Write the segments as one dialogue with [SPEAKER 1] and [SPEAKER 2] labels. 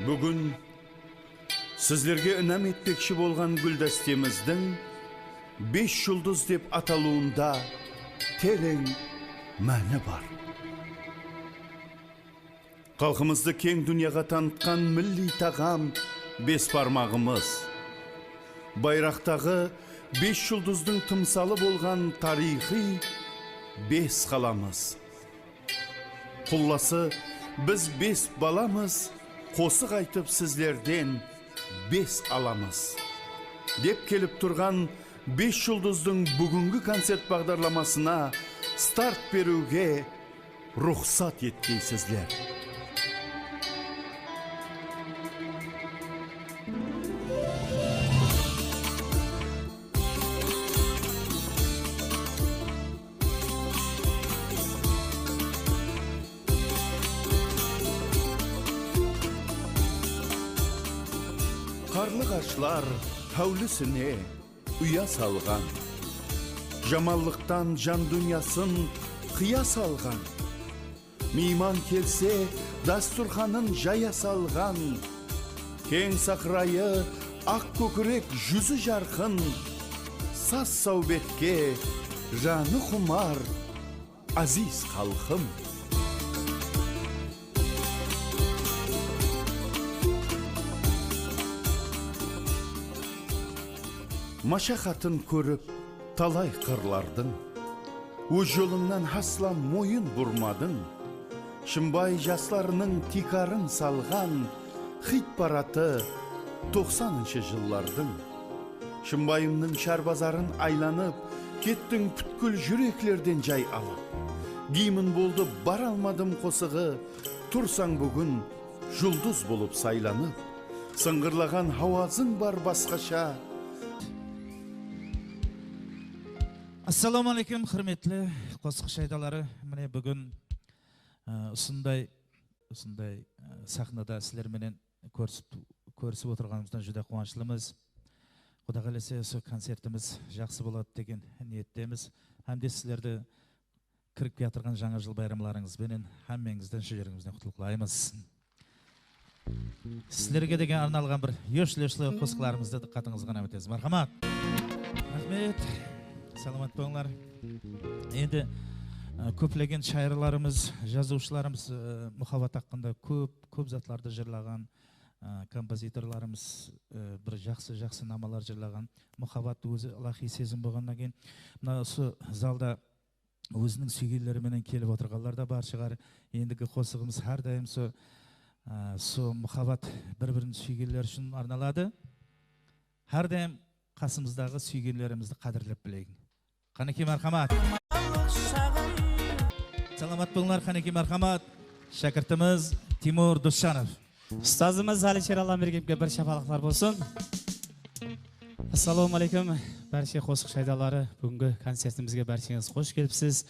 [SPEAKER 1] Bugün sizlerge inam etmekçi bolgan Güldestemizдің 5 yıldız dep atalığında tereң мәні бар. Халқымызды кең дүнияға танытқан milli тағам бес пармағымыз. Байрақтағы 5 yıldыздың тымсалы болған тарихи 5 қаламыз. Құлласы біз 5 баламыз, қосық айтып сіздерден 5 аламыз. Деп келіп тұрған 5 yıldыздың бүгінгі концерт бағдарламасына старт беруге рұқсат еткейсізлер. Қарлығашлар хәулісіне ұя салған, жамаллықтан жан дүниясын қия салған, мейман келсе дастұрханын жая салған, кең сақрайы ақ көкірек жүзі жарқын, саз саубетке жаны құмар азиз халқым. Машақатын көріп талай қырлардың, өз жолыңнан асла мойын бұрмадың, Шымбай жастарының тикарын салған хит бараты 90-шы жыллардың. Шымбайымның шарбазарын айланып, кеттің бүткіл жүреклерден жай алып. Геймін болды бар алмадым қосығы, тұрсаң бүгін жұлдыз болып сайланып. Сыңғырлаған хауазың бар басқаша.
[SPEAKER 2] Ассаламалейкум, құрметлі қосық шайдалары. Міне бүгін ұсындай сахнада сілерменен көрісіп отырғанымыздан жүдә қуаныштымыз. Құда қаласа осы концертіміз жақсы болады деген ниеттеміз. Әмде сілерді кіріп келатырған жаңа жыл байрамларыңызбенен әммеңізден жүрегімізден құтылқылаймыз. Сілерге деген арналған бір еш-лешлі қосқыларымызды қатыңызға нәметесіз. Мархамат. Рахмет. Саламат болыңдар. Енді көплеген шайырларымыз, жазушыларымыз мұхаббат хақында көп затларды жырлаған, композиторларымыз бір жақсы намалар жырлаған. Мұхаббат өзі Аллахи сезім болғаннан кейін, мына осы залда өзінің сүйгенлеріменен келіп отырғандар да бар шығар. Ендігі қосығымыз әрдайым со мұхаббат бір-бірін сүйгенлер үшін арналады. Әрдайым қасымыздағы сүйгенлерімізді қадірлеп білейін. Қанеке мархамат. Саламат болыңдар, қанеке мархамат. Шәкіртіміз Тимур Досжанов.
[SPEAKER 3] Ұстазымыз Әлішер Алламбергенге бір шапалақлар болсын. Ассалаумалейкум, бәрше қосық шайдалары. Бүгінгі концертімізге бәршеңіз қош келіпсіз.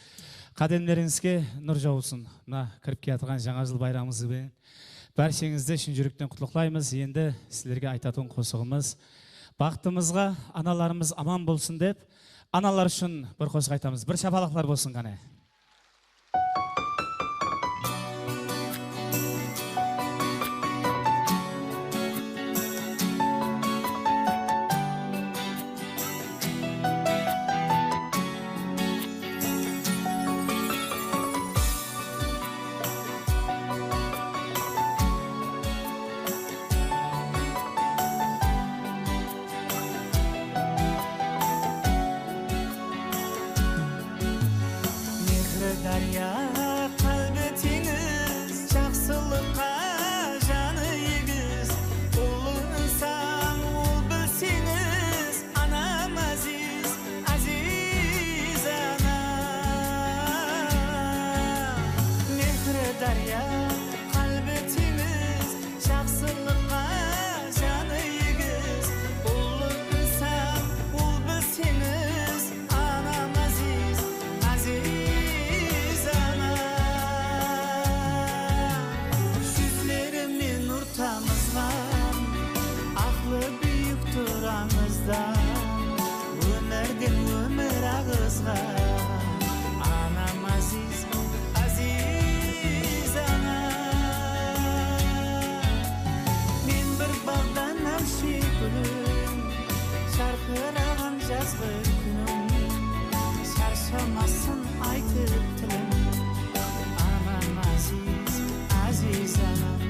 [SPEAKER 3] Қадемлеріңізге нұр жауылсын. Мына кіріп келатырған жаңа жыл байрамыңызбен бәршеңізді шын жүректен құттықтаймыз. Енді сіздерге айтатын қосығымыз бақытымызға аналарымыз аман болсын деп, аналар үшін бір қосық айтамыз. Бір шапалақлар болсын қане.
[SPEAKER 4] Aziz şaşamasın aytıp tilim. Anam aziz, aziz anam.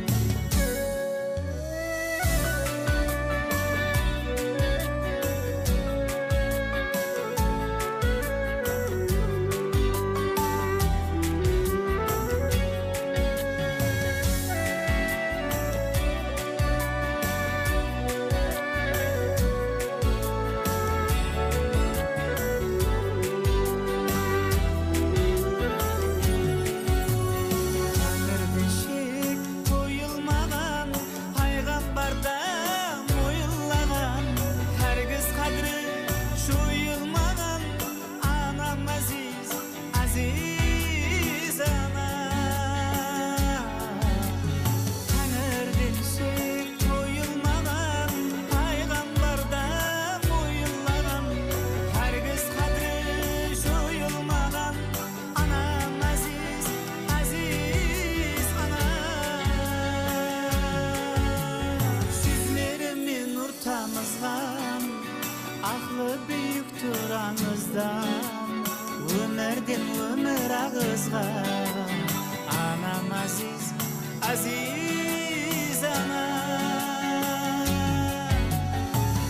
[SPEAKER 4] Aklı büyüktür anızdan, ömürden ömür ağızgan. Anam aziz, aziz anam.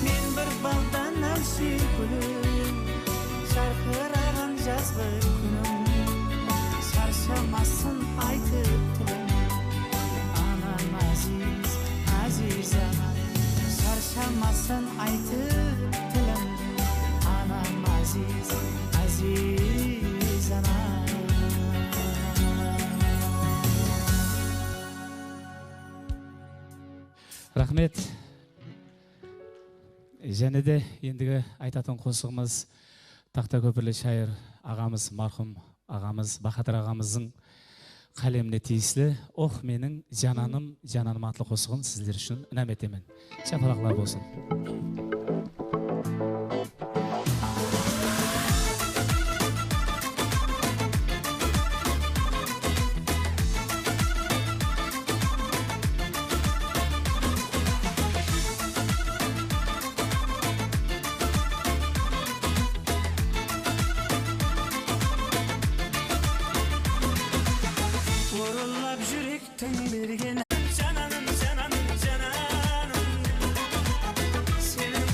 [SPEAKER 4] Men bir baldan alşı gülüm, şarkıragan жазғы күнüm. Şarşamasın aytıp tilim. Anam aziz, aziz anam. Şarşamasın aytıp tilim. Anam aziz, aziz anam.
[SPEAKER 3] Рахмет. Және де ендігі айтатын қосығымыз Тақта көпірлі шайыр ағамыз, марқұм ағамыз, Бахатыр ағамыздың қалеміне тиесілі "Ох, менің жананым, жананым" атлы қосығын сіздер үшін інәм етемін. Шапалақлар болсын.
[SPEAKER 4] Orulab yürekten bergen. Cananım, cananım, cananım. Senin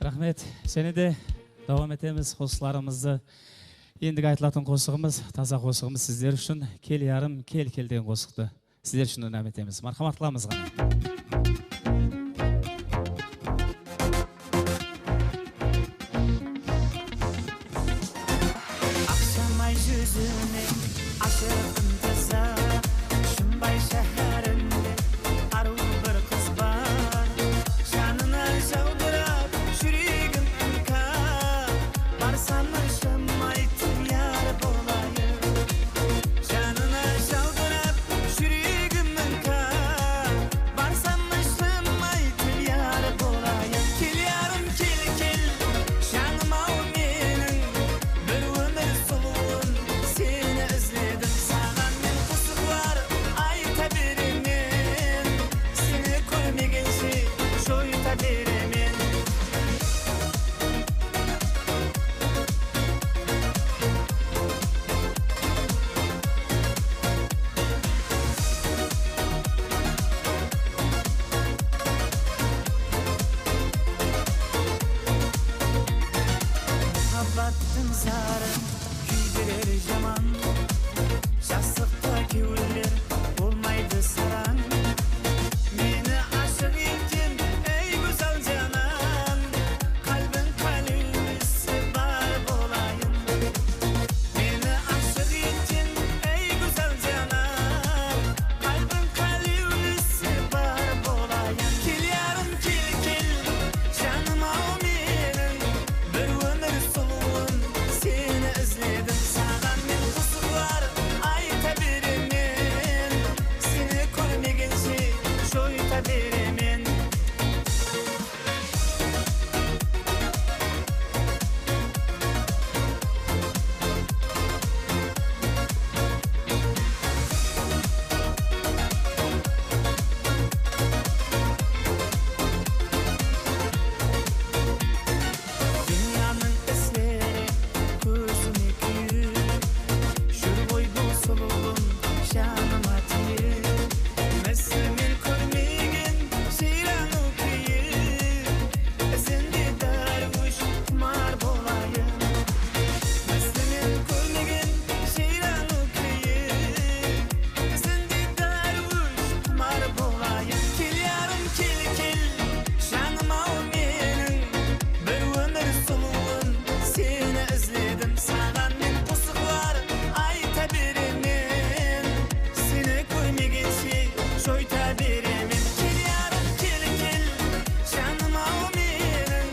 [SPEAKER 3] Рахмет. Және де давам етеміз қосыларымызды. Ендігі айтылатын қосығымыз, таза қосығымыз сіздер үшін кел ярым, кел деген қосықты сіздер үшін өнәм етеміз. Мархамат қыламыз ғана.
[SPEAKER 4] Akşamay yüzüne aşığın kıza Şumbay şehirinde arı bir kız var Canına jaudırak yüreğim ınkar Barsamışım aytım yar bolayım Canına jaudırak yüreğim ınkar Barsamışım aytım yar bolayım Kel yarım kel kel Canıma o menin Bir ömür soluğun Seni özledim Sağan men kusuklar Ayta beremen Seni koymegense Şoyta beremen Muhabbatin zarı Küydürer jaman Jaslıkta kevüller Olmaydı saran Meni aşık ettin Ey güzel canan Kalbin kalbisi var bolayım Meni aşık ettin Ey güzel canan Kalbin kalbisi var bolayım Kel yarım kel kel Canıma o menin Bir ömür soluğun Seni özledim Sağan men kusuklar Ayta beremen Seni koymegense Şoyta beremen Dünyanın esleri Gözüme kıyır Şur boy bu soluğun Şanıma tiyir Meslemin körmegen Şiran okuyir Sende darvuş kumar bolayım Meslemin körmegen Şiran okuyir Sende darvuş kumar bolayım Kel yarım kel kel Şanıma o menin Bir ömür soluğun Seni özledim Sağan men kusuklar Ayta beremen Seni koymegense Şoyta beremen Kel yarım kel kel Canıma o menin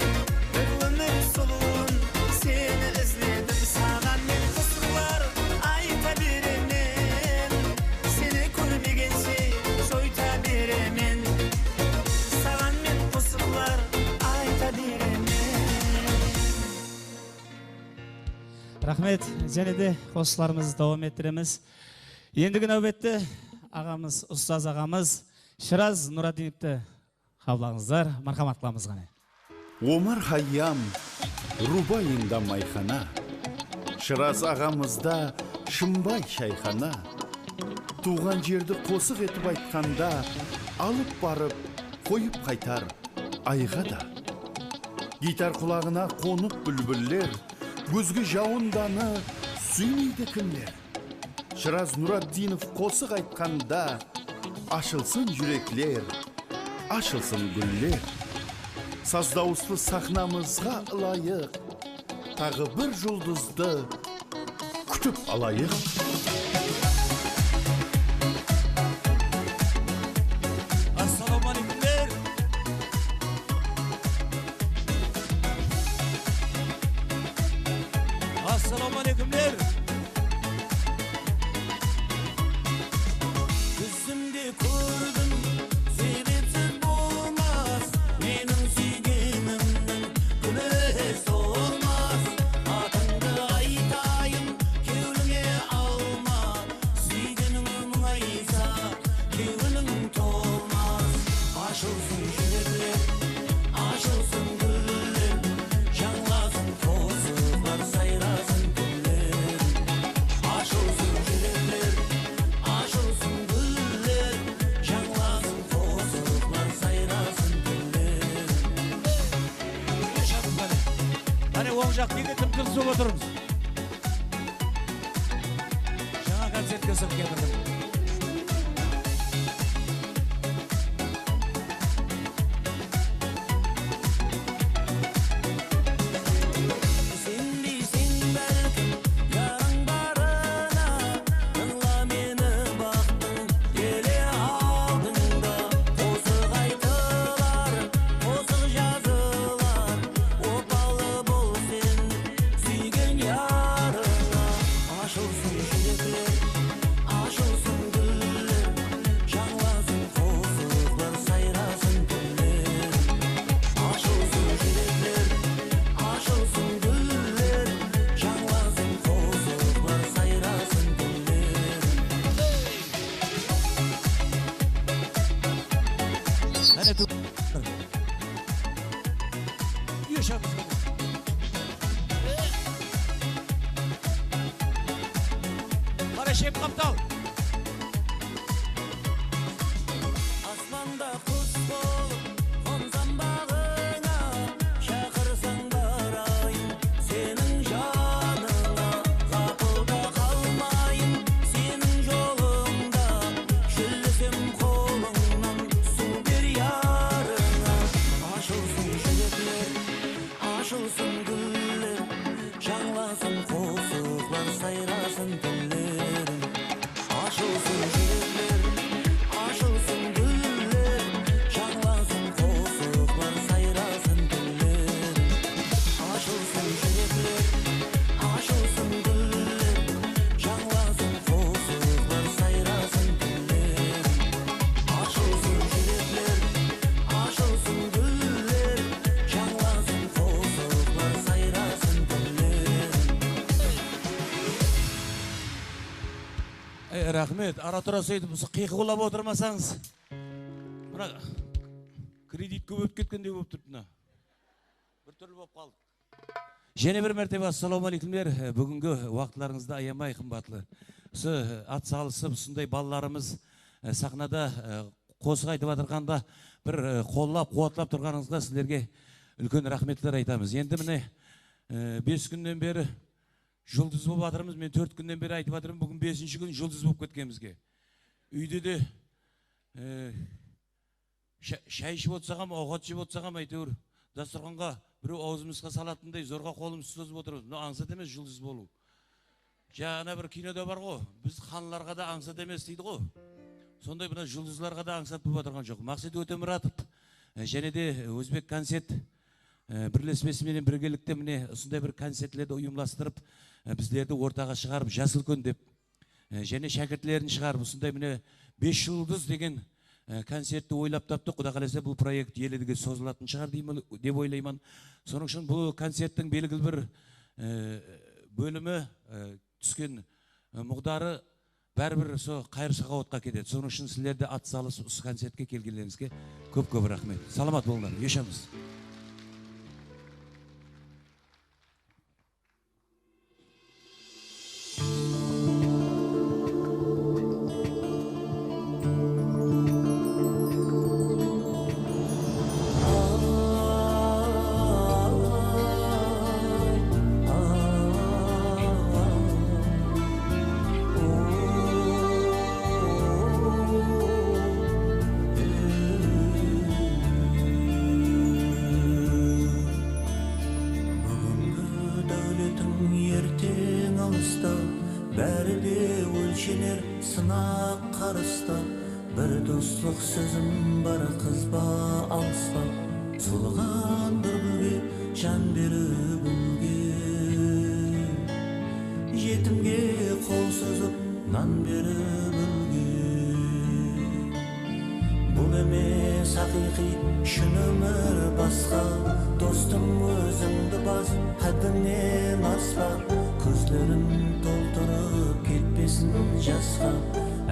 [SPEAKER 4] Bir ömür soluğun Seni özledim Sağan men kusuklar Ayta beremen Seni koymegense Şoyta beremen Sağan men kusuklar Ayta beremen
[SPEAKER 3] Рахмет. Және де қосыларымызды давам еттіреміз. Ендігі нәубетте ағамыз, ұстаз ағамыз Шыраз Нұрадиновті қабылдаңыздар. Мархамат қыламыз ғана.
[SPEAKER 1] Омар Хайям Рубайында майхана Шыраз ағамызда Шымбай шайхана Туған жерді қосық етіп айтқанда Алып барып қойып қайтар айға да Гитар құлағына қонып бүлбүллер Көзгі жауынданы сүймейді кімлер Шыраз Нұрадинов қосық айтқанда Ашылсын жүреклер, ашылсын гүллер Саздауысты сахнамызға ылайық Тағы бір жұлдызды күтіп алайық
[SPEAKER 5] Assalamualaikum. Assalamualaikum. Gözümde kurdum, sebepsiz bulmaz. Benim sevgimimden güneş olmaz. Adını aytayım, kevlüğe alma. Sevginim aysa, kevlüğüm tolmaz. Aşılsın yürekler, aşılsın güller. Yanlasın tozlar, sayrasın güller.
[SPEAKER 6] оң жақ неге тым тырыс болып отырмыз? Жаңа концертке сырып кетірдім. Şef Kaptal. Asmanda kuş bolup konsan bağına, şakırsan barayım senin canına. Kapılda kalmayım senin yolunda, şüllüsüm kolundan su bir yarına. Aşılsın şülükler, aşılsın güller, şanlasın kozuklar, sayrasın güller. Aşılsın yürekler, aşılsın güller, şanlasın kozuklar, sayrasın güller. Aşılsın yürekler, aşılsın güller, şanlasın kozuklar, sayrasın güller. Aşılsın yürekler, aşılsın güller, şanlasın kozuklar, sayrasın güller. Рахмет, ара тұра сөйтіп қиқы қолап отырмасаңыз. Мына кредит көп өтіп кеткендей болып тұрды мына. Бір түрлі болып қалдық. Және бір мәртебе ассаламу алейкумдер. Бүгінгі уақытларыңызды аямай қымбатлы. Осы ат салысып, сондай балаларымыз сахнада қосық айтып отырғанда бір қоллап, қуатлап тұрғаныңызға сіздерге үлкен рахметтер айтамыз. Енді міне 5 күннен бері жұлдыз болып атырмыз. Мен 4 күннен бері айтып атырмын. Бүгін 5-ші күн жұлдыз болып кеткенімізге. Үйде де шай ішіп отырсағам, оғат жеп отырсағам, әйтеуір дастарханға біреу аузымызға салатындай зорға қолымыз созып отырмыз. Мына аңсат емес жұлдыз болу. Жаңа бір кинода бар ғой, біз ханларға да аңсат емес дейді ғой. Сондай мына жұлдызларға да аңсат болып отырған жоқ. Мақсат Өтемұратов және де Өзбек концерт бірлесмесімен біргелікте міне осындай бір концертлерді ұйымластырып, біздерді ортаға шығарып, Жасыл күн деп, және шәкіртлерін шығарып, осындай міне 5 жұлдыз деген концертті ойлап тапты. Құда қаласа бұл проект еліге созылатын шығар деп ойлаймын. Соның үшін бұл концерттің белгілі бір бөлімі түскен мұғдары бәрібір со қайыр сағауатқа кетеді. Соның үшін сіздерді ат салысып осы концертке келгендеріңізге көп-көп рахмет. Саламат болыңдар. Ешамыз.
[SPEAKER 5] Бәрі де өлшенер сынақ қарыста, бір достық сөзім бар қызба алыста, сұлыған бір гүлге жан беріп үлге, жетімге қол созып нан беріп үлге. Бұл емес хақиқи шын өмір басқа, достым өзіңді бас, хәдіңнен аспа, көздерін толтырып кетпесін жасқа,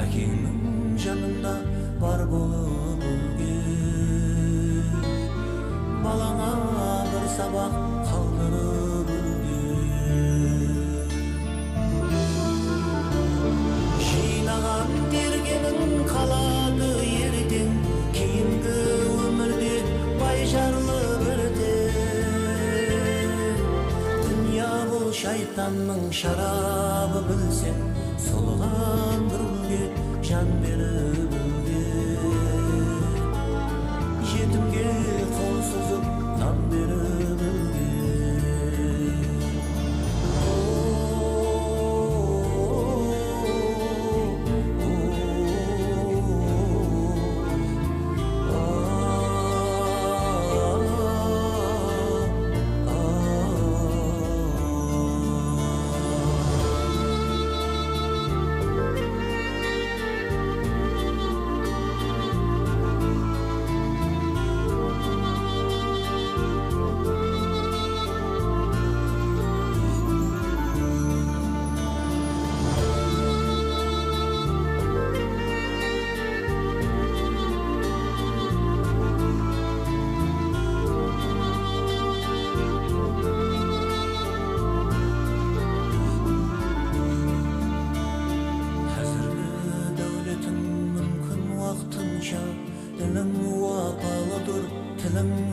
[SPEAKER 5] әкеңнің жанында бар болып үлге. Балаңа бір сабақ қалдырып үлге. Жинаған тергенің қалады ертең, кейінгі өмірде бай жарлы бірден. шайтанның шарабы білсең, солған бір гүлге жан беріп өлген. Жетімге қол созып нан беріп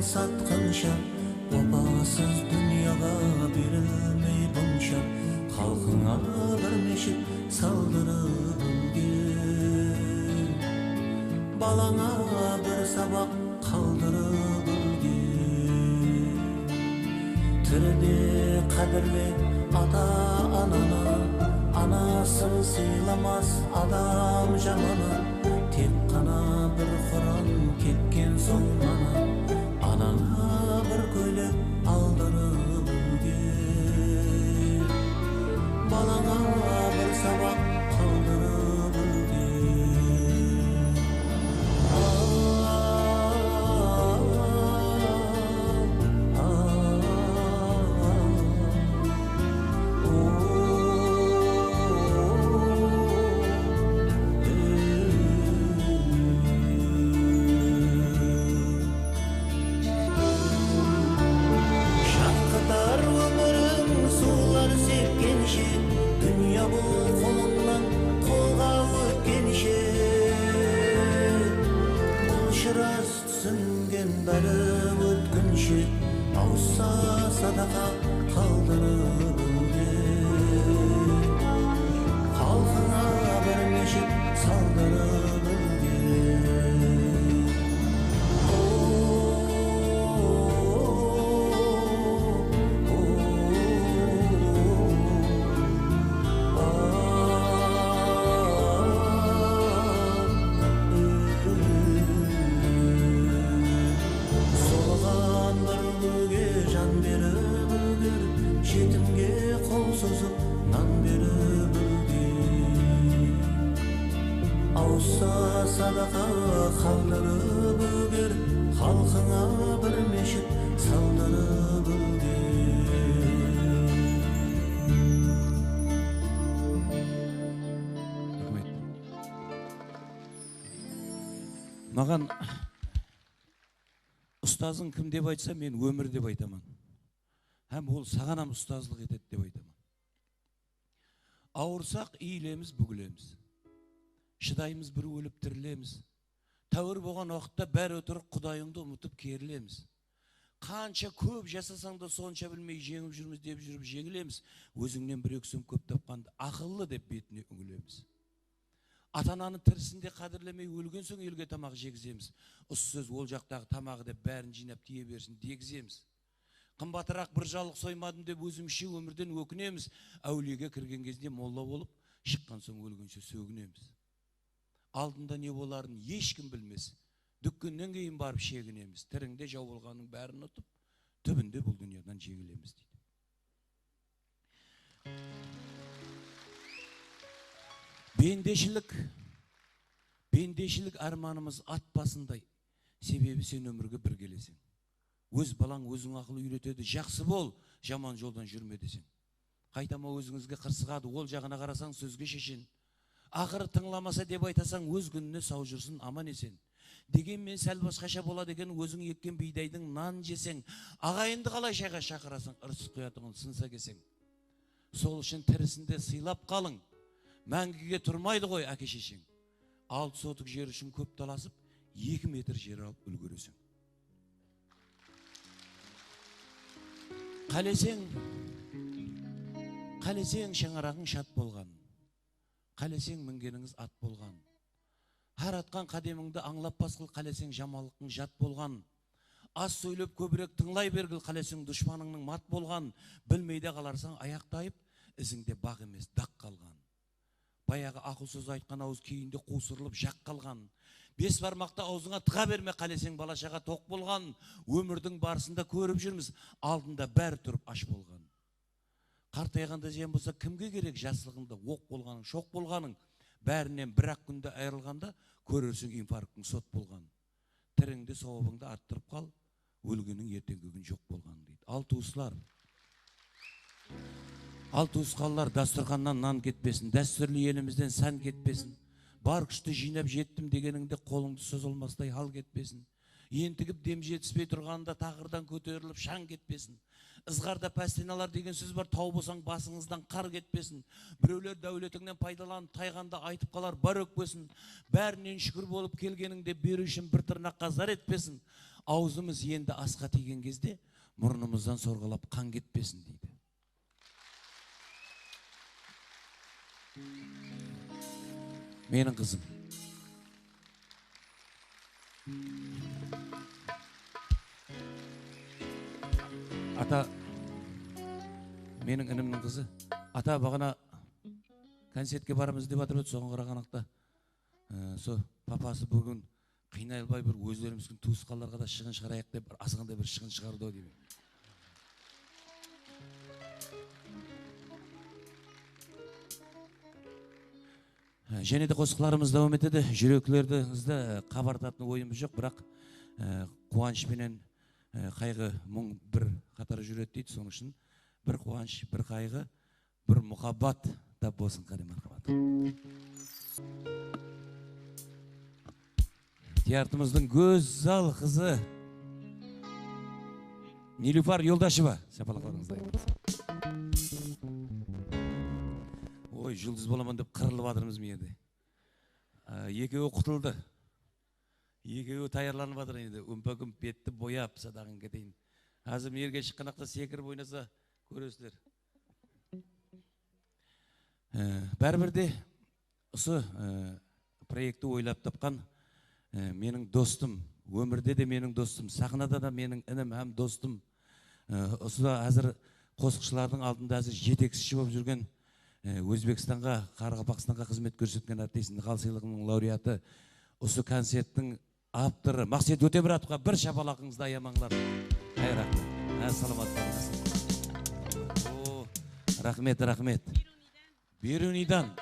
[SPEAKER 5] сатқанша, опасыз дүнияға берілмей бұнша, халқыңа бір мешіт салдырып өлген, балаңа бір сабақ қалдырып өлген. Тіріде қадірле ата-ананы, анасын сыйламас адам жаманы, тек қана бір құран кеткен соң ғана, анаңа бір көйлек алдырып өлген, балаңа бір сабақ қалдырып өлген. Dünya bu kolundan kolga ötkенше, бұл шырас түсінген бәрі өткінші, ауызса садақа қалдырып өлген, халқыңа бір мешіт салдырып өлген. Жетімге қол созып нан беріп өлген, ауызса садақа қалдырып өлген, халқыңа бір мешіт салдырып өлген.
[SPEAKER 6] Маған ұстазың кім деп айтса, мен өмір деп айтамын. Һәм ол сағанам ұстазлық етеді деп айтамын. Ауырсақ иілеміз, бүгілеміз. Шыдаймыз, бір өліп тірілеміз. Тәуір болған уақытта бәрі отырып Құдайыңды ұмытып керілеміз. Қанша көп жасасаң да сонша білмей жеңіп жүрміз деп жүріп жеңілеміз. Өзіңнен бір өксім көп тапқанды ақыллы деп бетіне үңілеміз. Ата-ананы тірісінде қадірлемей өлген соң елге тамақ жегіземіз. Осы сөз ол жақтағы тамағы деп бәрін жинап тие берсін дегіземіз. Қымбатырақ бір жалық соймадым деп өзімізше өмірден өкінеміз. Әулиеге кірген кезде молла болып, шыққан соң өлгенше сөгінеміз. Алдында не боларын ешкім білмес. Дүккеннен кейін барып шегінеміз. Тіріңде жау болғанның бәрін ұтып, түбінде бұл дүниядан жеңілеміз дейді. Бендешілік арманымыз ат басындай. Себебі сен өмірге бір келесің. Өз балаң өзің ақыл үйретеді, жақсы бол, жаман жолдан жүрме десең. Қайтама өзіңізге қырсығады, ол жағына қарасаң сөзге шешен. Ақыры тыңламаса деп айтасаң, өз күніне сау жүрсін, аман есен. Дегенмен сәл басқаша болады екен, өзің еккен бидайдың нан жесең, ағайынды қалай шайға шақырасың, ырыс құятығын сынса кесең. Сол үшін тірісінде сыйлап қалың, мәңгіге тұрмайды ғой әке шешең. 6 сотық жер үшін көп таласып, 2 метр жер алып үлгересің. Қалесең шаңырағың шат болған, қалесең мінгеніңіз ат болған. Har atқан қадеміңді аңлап басқыл, қалесең жамалықың жат болған. Аз сөйлеп көбірек тыңлай бергіл, қалесең дұшпаныңның мат болған. Білмейде қаларсаң аяқтайып, ізіңде бақ емес дақ қалған. Баяғы ақыл сөз айтқан ауыз кейінде қусырылып жақ қалған. Бес бармақты аузыңа тыға берме, қалесең балашаға тоқ болған. Өмірдің барысында көріп жүрміз, алдында бәрі тұрып аш болған. Қартайғанда жем болса кімге керек, жасылығында оқ болғаның, шоқ болғаның. Бәрінен бір-ақ күнде айырылғанда көрерсің инфаркттың сот болған. Тіріңді сауабыңды арттырып қал, өлгенің ертеңгі күн жоқ болған дейді. Ал туыстылар, ал туысқанлар, дастарханнан нан кетпесін, дәстүрлі елімізден сән кетпесін. Бар күшті жинап жеттім дегеніңде қолыңды сөз olmasтай хал кетпесін. Ентігіп дем жетіспей тұрғанда тағырдан көтеріліп шаң кетпесін. Ызғарда пәстеналар деген сөз бар, тау болсаң басыңыздан қар кетпесін. Біреулер дәулетіңнен пайдаланып тайғанда айтып қалар, бар өкпесін. Бәрінен шүкір болып келгеніңде беру үшін бір тырнаққа зар етпесін. Аузымыз енді асқа тиген кезде мұрнымыздан сорғалап қан кетпесін дейді. Менің қызым. Ата, менің інімнің қызы. Ата бағана концертке барымыз деп атыр өтті, соған қарағанақта. Со папасы бүгін қинайлбай бір өздеріміздің туысқаларға да шығын шығарайық деп, асығында бір шығын шығарды деп. Және де қосқыларымыз дауам етеді. Жүректеріңізді қабартатын ойымыз жоқ, бірақ қуаныш пенен қайғы мұң бір қатар жүреді дейді. Соның үшін бір қуаныш, бір қайғы, бір мұхаббат да болсын, қане мархабат. Театрымыздың көззал қызы Нилуфар Yoldaşova. Сапалақларыңызды айтыңыз. Ой, жұлдыз боламын деп қырылып адырмыз менде. Екеуі құтылды. Екеуі таярланып адыр енді. Өмпәкім бетті бояп садағын кетейін. Азым ерге шыққанақта секіріп ойнаса көресілер. Бәрбірде осы проекті ойлап тапқан менің достым, өмірде де менің достым, сахнада да менің інім әм достым. Осы да әзір қосқышылардың алдында әзір жетекші болып жүрген Өзбекстанға, Қарақалпақстанға қызмет көрсеткен артист Нихал сыйлығының лауреаты, осы концерттің авторы Мақсет Өтемұратовқа бір шапалақыңызды аямаңлар. Қайрақты. Саламат болыңыз. Рахмет, рахмет. Берунидан.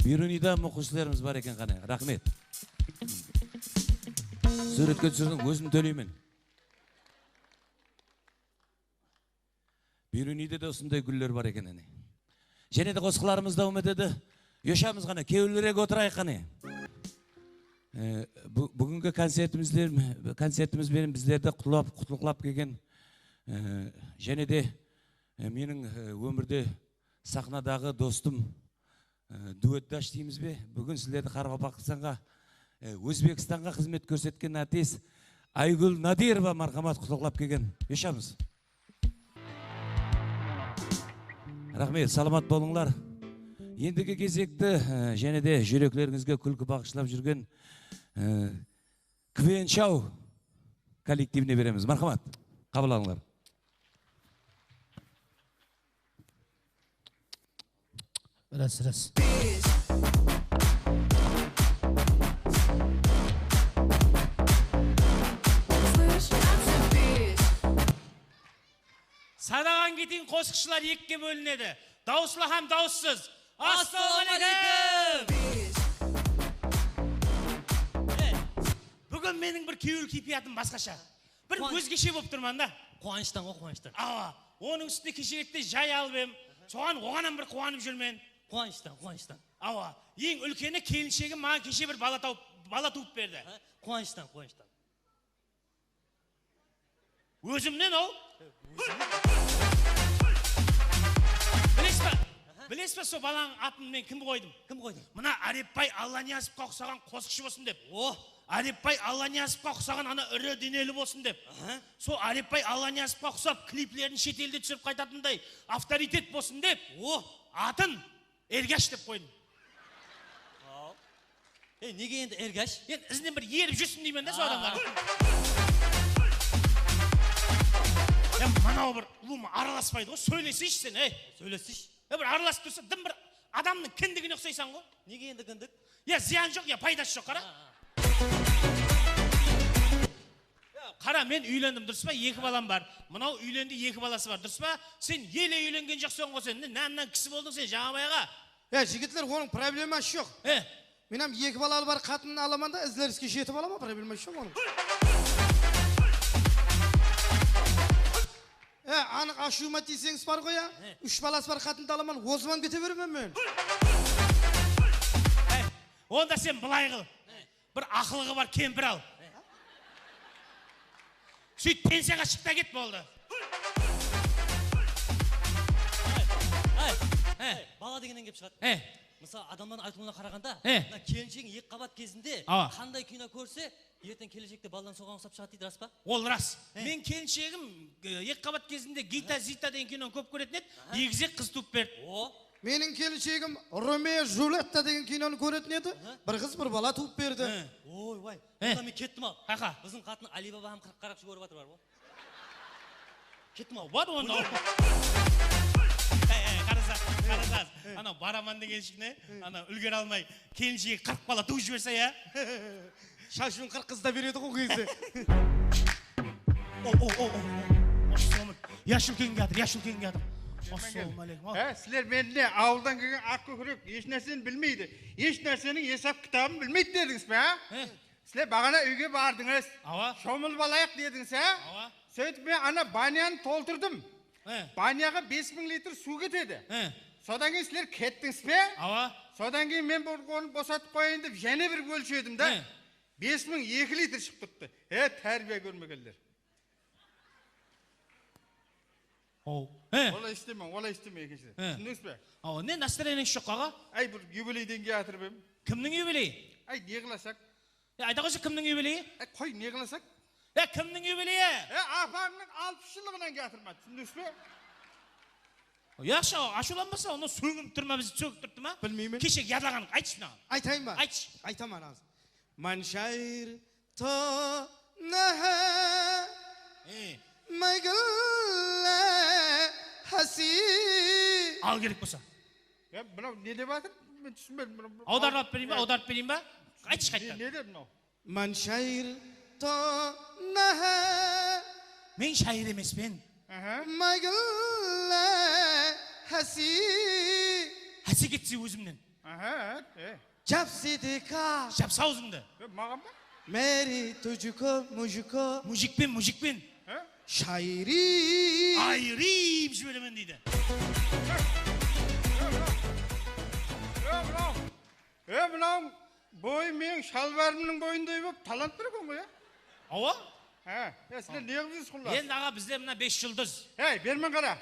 [SPEAKER 6] Берунидан мұқышыларымыз бар екен қане. Рахмет. Суретке түсірдің, өзім төлеймен. Беруниде де осындай гүллер бар екен әне. Және де қосқыларымыз да үмітеді. Ешамыз ғана, кеулірек отырайық қане. Бүгінгі концертімізбен біздерді құтлықлап келген, және де менің өмірде сахнадағы достым дуэтташ дейміз бе, бүгін сіздерді Қарақалпақстанға, Өзбекстанға қызмет көрсеткен артист Айгүл Надирова мархамат құтлықлап келген. Ешамыз. Рахмет, саламат болыңлар. Ендігі кезекті және де жүректеріңізге күлкі бағышлап жүрген Квен Чау коллективіне береміз. Мархамат, қабыл алыңлар.
[SPEAKER 2] Рас.
[SPEAKER 7] Садаған кетен қосқышылар екіге бөлінеді. Дауыслы һәм дауыссыз. Ассалаумағалейкум! Бүгін менің бір кеуіл кейпиятым басқаша. Бір өзгеше болып тұрман да.
[SPEAKER 8] Қуаныштан ғой, қуаныштан.
[SPEAKER 7] Ава, оның үстіне кешегетте жай алып ем. Оғанан бір қуанып жүрмен.
[SPEAKER 8] Қуаныштан.
[SPEAKER 7] Ава, ең үлкені келіншегі маған кеше бір бала туып берді.
[SPEAKER 8] Қуаныштан.
[SPEAKER 7] Өзімнен ол? Білесіз ба? Білесіз бе сол баланың атын мен кім қойдым?
[SPEAKER 8] Кім қойды?
[SPEAKER 7] Мына Арепбай Алланиязовқа ұқсаған қосықшы болсын деп.
[SPEAKER 8] О,
[SPEAKER 7] Арепбай Алланиязовқа ұқсаған ана ірі денелі болсын деп. Сол Арепбай Алланиязовқа ұқсап клиплерін шетелде түсіріп қайтатындай авторитет болсын деп. Атын Ергаш деп қойдым.
[SPEAKER 8] неге енді Ергаш?
[SPEAKER 7] Енді ізінен бір еріп жүрсін деймін да сол адамдар. Манау бір ұлыма араласпайды ғой, сөйлесейші сен,
[SPEAKER 8] Сөйлесейші.
[SPEAKER 7] бір араласып тұрса, дым бір адамның кіндігіне ұқсайсың ғой.
[SPEAKER 8] Неге енді кіндік?
[SPEAKER 7] Зиян жоқ, пайдасы жоқ, қара. Қара, мен үйлендім, дұрыс па? 2 балам бар. Мынау үйленді, 2 баласы бар, дұрыс па? Сен еле үйленген жоқсың ғой, сен нәмнен кісі болдың сен жаңабайға.
[SPEAKER 9] Жігітлер, оның проблемасы жоқ. Менің 2 балалы бар қатынын аламан да, ізлеріске жетіп алама, проблемасы жоқ оның. Анық ашуыма тейсеңіз бар ғой, 3 баласы бар қатынды аламан, озыман кете беремін мен.
[SPEAKER 7] Онда сен былай қыл. Бір ақылығы бар кемпір ал. Сөйт пенсияға шықта кет болды.
[SPEAKER 8] Бала дегеннен кеп шығады. Мысалы, адамның айтуына қарағанда, келіншегің 2 қабат кезінде қандай кино көрсе, ертең келешекте балдан соған ұқсап шығады дейді, рас па?
[SPEAKER 7] Ол рас. Мен келіншегім 2 қабат кезінде Гита Зита деген киноны көп көретін еді, егізек қыз туып берді.
[SPEAKER 9] Менің келіншегім Ромео Жулетта деген киноны көретін еді, бір қыз бір бала туып берді.
[SPEAKER 8] Ой, онда мен кеттім ал.
[SPEAKER 7] Қақа?
[SPEAKER 8] Біздің қатын Алибабам 40 қарақшы көріп жатыр бар ғой. Кеттім ал.
[SPEAKER 7] Бар оны. Қарасаз, ана бараман деген шіне, ана үлгер алмай, келіншегі 40 бала туып жіберсе,
[SPEAKER 9] Шашуын 40 қызда береді ғой кезі.
[SPEAKER 7] Яшылкен келді.
[SPEAKER 10] Сілер менде ауылдан келген ақ көкірек еш нәрсені білмейді. Еш нәрсенің есап кітабын білмейді дедіңіз бе? Сілер бағана үйге бардыңыз. Шомылып алайық дедіңіз, сөйтіп мен ана баняны толтырдым. Баняға 5000 литр су кетеді. Содан кейін сілер кеттіңіз бе? Содан кейін мен бұл қолын босатып қойайын деп және бір өлшедім да. 5002 литр шығып тұрды. Тәрбие көрмегендер. Олай істеме екінші. Түсіндіңіз бе?
[SPEAKER 7] Не настроениеңіз жоқ аға?
[SPEAKER 10] Бір юбилейден келе жатыр бем.
[SPEAKER 7] Кімнің юбилейі?
[SPEAKER 10] Не қыласақ?
[SPEAKER 7] Айта қойшы, кімнің юбилейі?
[SPEAKER 10] Қой, не қыласақ?
[SPEAKER 7] Кімнің юбилейі?
[SPEAKER 10] Апаңның 60 жылығынан келе жатыр ма? Түсіндіңіз бе?
[SPEAKER 7] Яқшы, ашуланбаса, оны сөгіп тұрма, бізді сөгіп тұрды ма?
[SPEAKER 9] Білмеймін.
[SPEAKER 7] Кешек ядағанын айтшы маған.
[SPEAKER 9] Айтайын ба?
[SPEAKER 7] Айтшы.
[SPEAKER 9] Айтамын аз. Маншайр то нәхә мәгілі хаси.
[SPEAKER 7] Ал керек болса.
[SPEAKER 10] Бұнау не деп атыр? Мен түсінбедім.
[SPEAKER 7] Аударып берейін ба? Айтшы қайттан.
[SPEAKER 10] Не деді мынау?
[SPEAKER 9] Маншайр то нәхә.
[SPEAKER 7] Мен шайыр емеспен.
[SPEAKER 9] Мәгілі хаси.
[SPEAKER 7] Хаси кетсе өзімнен.
[SPEAKER 9] Жапсы дека.
[SPEAKER 7] Жапса өзіңді.
[SPEAKER 10] Маған ба?
[SPEAKER 9] Мәри тұжыко мұжыко.
[SPEAKER 7] Мұжікпен.
[SPEAKER 9] Шайри.
[SPEAKER 7] Айрып жіберемен дейді.
[SPEAKER 10] Мынау бой мен шалбарымның бойындай болып талант бір екен ғой,
[SPEAKER 7] Ауа?
[SPEAKER 10] Сілер не қылыңыз құлар?
[SPEAKER 7] Енді аға бізде мына 5 жұлдыз.
[SPEAKER 10] Бермен қара.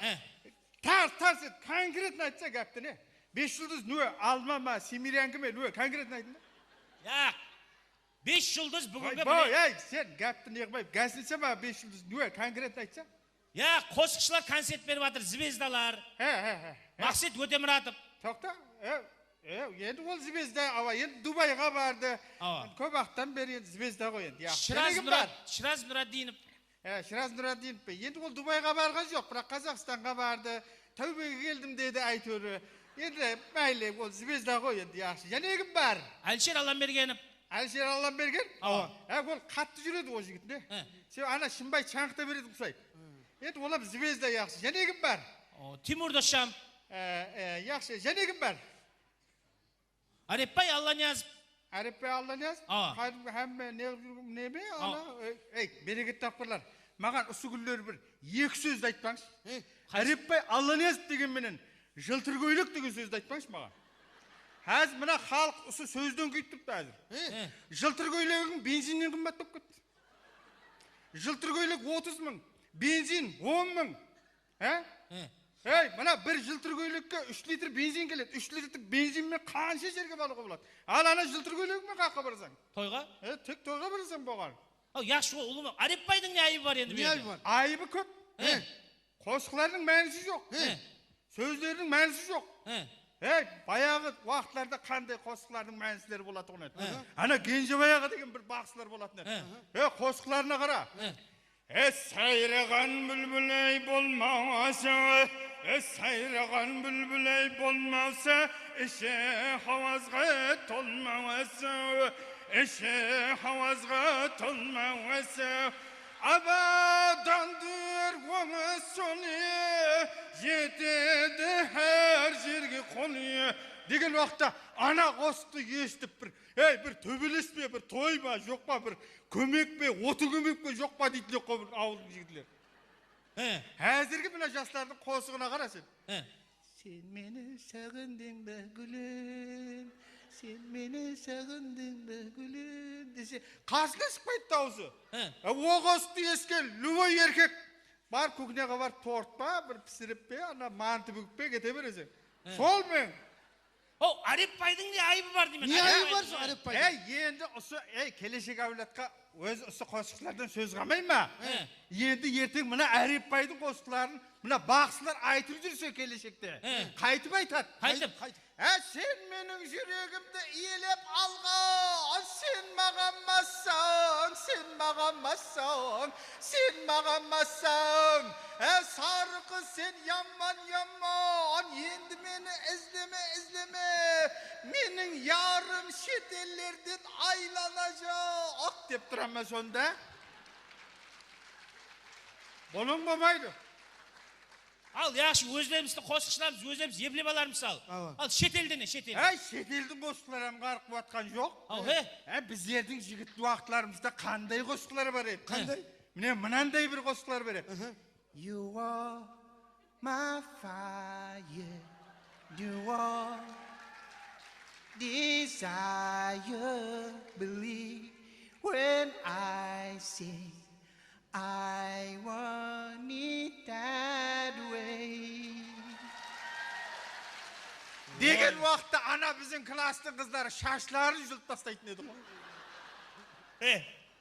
[SPEAKER 10] Тарс, конкретно айтса кәпті не? 5 жұлдыз нөе, алма ма, семирянкі ме, нөе, конкретно айтын да? 5 жұлдыз бүгінгі бір... Сен кәпті не қылмай, гәсілсе ма 5 жұлдыз нөе, конкретно айтса?
[SPEAKER 7] Қосықшылар концерт беріп атыр, звездалар. Мақсет Өтемұратов.
[SPEAKER 10] Тоқта, енді ол звезда, енді Дубайға барды. Көп ақтан бері енді звезда ғой енді.
[SPEAKER 7] Шыраз Нұрадинов.
[SPEAKER 10] Шыраз Нұрадинов. Енді ол Дубайға барған жоқ, бірақ Қазақстанға барды. Тәубеге келдім деді айтөрі. Енді мәйлі, ол звезда ғой енді яқшы. Және кім бар?
[SPEAKER 7] Әлшер Алламбергенов.
[SPEAKER 10] Әлшер Алламберген? Ол қатты жүреді ол жігітіне. Сен ана шынбай чаңқта береді құсайды. Енді олар звезда яқшы. Және кім бар?
[SPEAKER 7] Тимур Досшам.
[SPEAKER 10] Яқшы. Және кім бар?
[SPEAKER 7] Арепбай Алланиязов.
[SPEAKER 10] Арепбай Алланиязов? Хәмме не ме? Берекет тапқырлар. Маған ұсы күлдері бір 2 сөзді айтпаңыз. Арепбай Алланиязов деген менен жылтыр көйлек деген сөзді айтпаңыз маған. Әз мына халық ұсы сөзден күйіп тұрды әзір. Жылтыр көйлегің бензиннен қымбат болып кетті. Жылтыр көйлек 30 мың, бензин 10 мың. Ey, mana bir жылтыр көйлекке 3 litr benzin keledi. 3 litr benzinмен qancha жерге balığa болады? Al ana жылтыр көйлекмен қаққа барасаң.
[SPEAKER 7] Тойға?
[SPEAKER 10] Тек тойға барасаң болған.
[SPEAKER 7] Ал яқшы ғой, ұлым. Арепбайдың не айыбы бар енді?
[SPEAKER 9] Не айыбы бар?
[SPEAKER 10] Айыбы көп. Қосқылардың мәнісі жоқ. Сөздердің мәнісі жоқ. Баяғы уақытларда қандай қосқылардың мәнісілері болатын еді. Ана Кенжебаяға деген бір бақсылар болатын еді. Қосқыларына қара. Сайраған бүлбүлей болмаса, сайраған бүлбүлей болмаса, іші havazға толмаса, іші havazға толмаса, abadandır onu sonu, жетеді her жерге қоны. Деген уақытта ана қосты естіп бір төбелес пе, бір той ба, жоқ па, бір көмек пе, оты көмек пе, жоқ па дейтілер қой ауылдың жігітлер. Әзірге мына жастардың қосығына қара сен. Сен мені сағындың ба гүлім, сен мені сағындың ба гүлім десе, қасына шықпайды дауысы. О қосты ескен, любой еркек бар кухняға бар торт па, бір пісіріп пе, ана манты бүгіп пе, кете бересің. Сол мен.
[SPEAKER 7] О, Арепбайдың не айыбы бар деймін?
[SPEAKER 9] Не айыбы бар сол Арепбайдың?
[SPEAKER 10] Енді осы келешек әулетқа өз осы қосықшылардан сөз қалмай ма? Енді ертең мына Арепбайдың қосықларын мына бақсылар айтып жүрсе келешекте. Қайтып айтады.
[SPEAKER 7] Қайтып.
[SPEAKER 10] Sen benim yüreğimde iyilep algan, sen mağanmazsan, sen mağanmazsan, sen mağanmazsan. Sarı kız sen yaman yaman, yendi beni izleme. Menin yarım şetellerden aylanacak deyip duramma sonda. Bunun babaydı.
[SPEAKER 7] Al яқшы өздерімізді қосықшыларымыз, өздеріміз еблеп алармыз ал. Ал шетелде не, шетел?
[SPEAKER 10] Шетелдің қосықлары қарқып атқан жоқ.
[SPEAKER 7] Ал,
[SPEAKER 10] Біздердің жігітті уақытларымызда қандай қосықлары бар еді? Қандай? Міне мынандай бір қосықлар бар еді. You are my fire, you are desire, believe when I sing. I want it that way. Деген уақытта ана біздің кластың қыздары шашларын жұлып тастайтын еді ғой.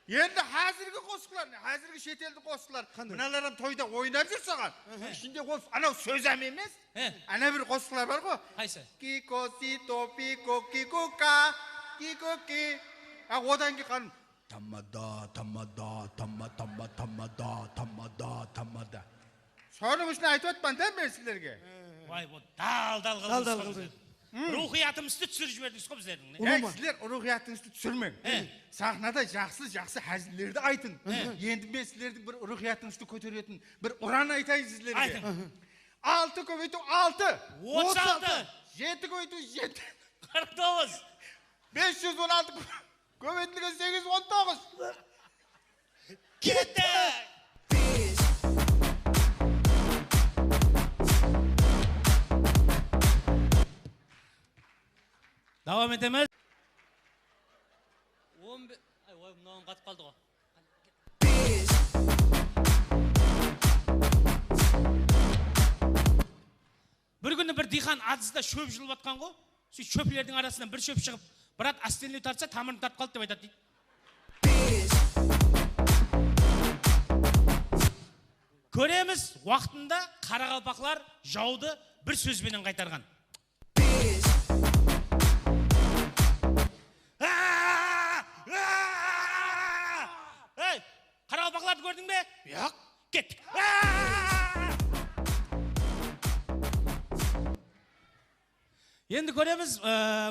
[SPEAKER 10] Енді қазіргі қосықлар, қазіргі шетелді қосықлар, мыналардан тойда ойнап жүр саған. Ішінде анау сөз әм емес. Ана бір қосықлар бар ғой.
[SPEAKER 7] Қайсы?
[SPEAKER 10] Кико, сито, пико, кикука, кикуки. Одан кейін Тамада. Соның үшін айтып отпан да мен сіздерге.
[SPEAKER 7] Вай, бұл дал қылды. Рухиятымызды түсіріп жібердіңіз ғой біздердің.
[SPEAKER 10] Сіздер рухиятыңызды түсірмең. Сахнада жақсы әзілдерді айтын. Енді мен сіздердің бір рухиятыңызды көтеретін бір ұран айтайын сіздерге. 6 көбейту 6.
[SPEAKER 7] 36.
[SPEAKER 10] 7 көбейту 7.
[SPEAKER 7] 49.
[SPEAKER 10] 516 көбейтілген 819.
[SPEAKER 7] Кетті! Давам етеміз.
[SPEAKER 8] Ой, мынауым қатып қалды ғой.
[SPEAKER 7] Бір күні бір диқан адызда шөп жылып атқан ғой. Сөй шөплердің арасынан бір шөп шығып, брат астенлеу тартса, тамырын тартып қалды деп айтады дейді. Көреміз, уақытында қарақалпақлар жауды бір сөзбенен қайтарған. Қарақалпақларды көрдің бе?
[SPEAKER 9] Жоқ.
[SPEAKER 7] Кеттік. Енді көреміз,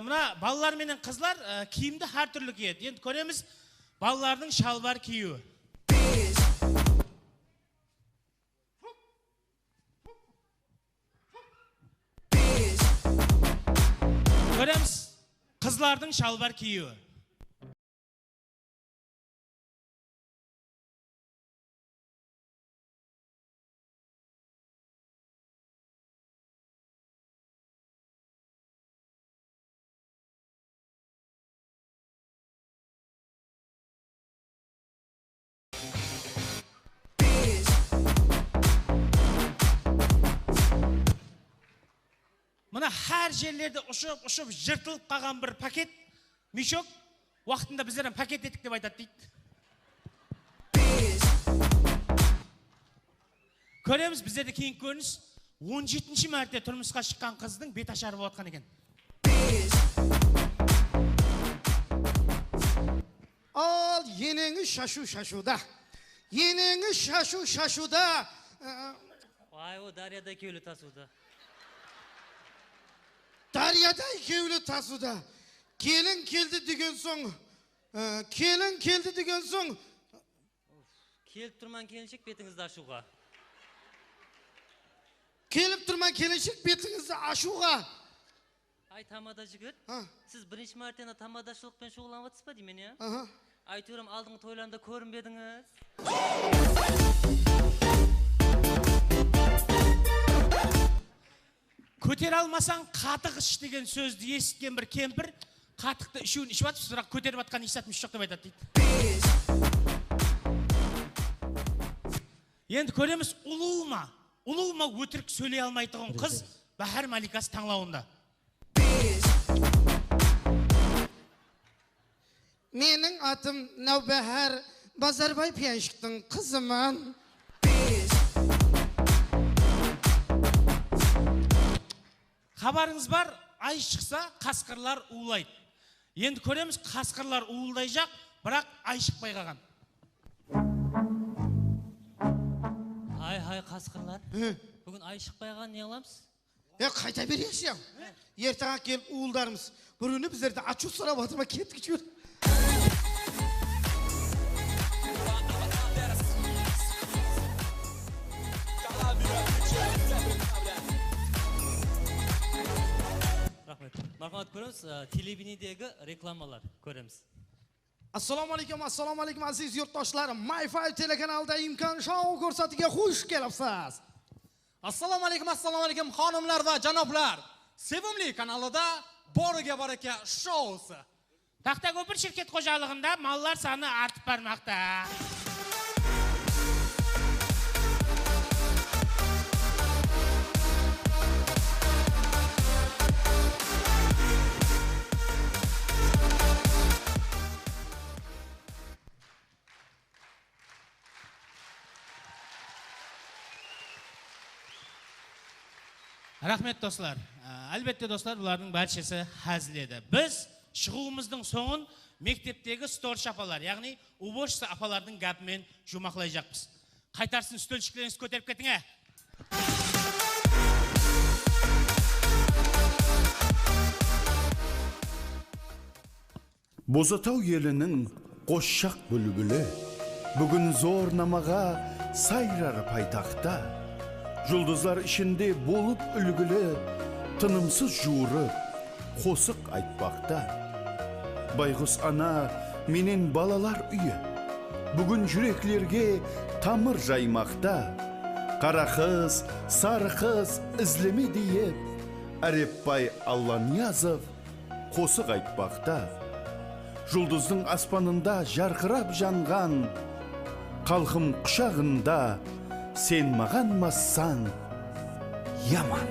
[SPEAKER 7] мына балалар менен қызлар киімді әр түрлі киеді. Енді көреміз, балалардың шалбар киюі. Көреміз, қызлардың шалбар киюі. мына her жерлерде ұшып жыртылып қалған бір пакет мешок уақытында біздерден пакет етік деп айтады дейді. Көреміз біздерде кейін көрініс 17-ші мәрте тұрмысқа шыққан қыздың бет ашары болып атқан екен.
[SPEAKER 9] Al yeneni şaşuda. Yeneni şaşuda.
[SPEAKER 8] Vay o Darya'da ikili tasуда.
[SPEAKER 9] Darya'da ikili tasуда. Kelin keldi degen soң. Kelin keldi degen soң.
[SPEAKER 8] Kelip turman kelinchek betingizni aşuğa.
[SPEAKER 9] Kelip turman kelinchek betingizni aşuğa.
[SPEAKER 8] Ay tamada jigit. Siz birinchi martani tamadachilikdan shug'ullanyapsiz ba deyman ya? Aytıyorum aldığın toylarında ko'rinmedingiz.
[SPEAKER 7] Көтере алмасаң қатық іш деген сөзді естіген бір кемпір қатықты ішуін ішіп жатып, бірақ көтеріп жатқан естатмыш жоқ деп айтады дейді. Енді көреміз ұлу ма өтірік сөйлей алмайтұғын қыз Бахар Маликасы таңлауында.
[SPEAKER 9] Mening atım Navbahar Bazarbay Piyanşık'tın kızımın.
[SPEAKER 7] Хабарыңыз бар, ай шықса қасқырлар уылайды. Енді көреміз қасқырлар уылдай жақ, бірақ ай шықпай қалған.
[SPEAKER 8] Ай қасқырлар. Бүгін ай шықпай қалған не аламыз?
[SPEAKER 9] Қайта бересің. Ертеңге келіп уылдарымыз. Бұрыны біздерді ачу сұрап атыма кеттік жүр.
[SPEAKER 8] Marhamat ko'ramiz, televideniydagi reklamalar ko'ramiz.
[SPEAKER 9] Assalomu alaykum aziz yurtdoshlarim. MyFi telekanalida imkon shou ko'rsatuviga xush kelibsiz.
[SPEAKER 11] Assalomu alaykum xonimlar va janoblar. Sevimli kanalida Boriga baraka shousi.
[SPEAKER 7] Taxtako'pir shirkat xo'jaligida mallar soni ortib bormoqda. Рахмет достар. Әлбетте достар, бұлардың баршасы хәзіл еді. Біз шығуымыздың соңын мектептегі сторч апалар, яғни уборщица апалардың гәпімен жұмақлай жақпыз. Қайтарсын үстелшіктеріңіз көтеріп кетіңе.
[SPEAKER 1] Бозатау елінің қошшақ бүлбүлі бүгін зор намаға сайрар пайтақта. Жұлдызлар ішінде болып үлгілі, тынымсыз жуырып, қосық айтпақта. Байғұс ана менен балалар үйі, бүгін жүреклерге тамыр жаймақта. Қара қыз, сары қыз ізлеме дейіп, Әрепбай Алланиязов қосық айтпақта. Жұлдыздың аспанында жарқырап жанған, қалқым құшағында сен маған массаң яман.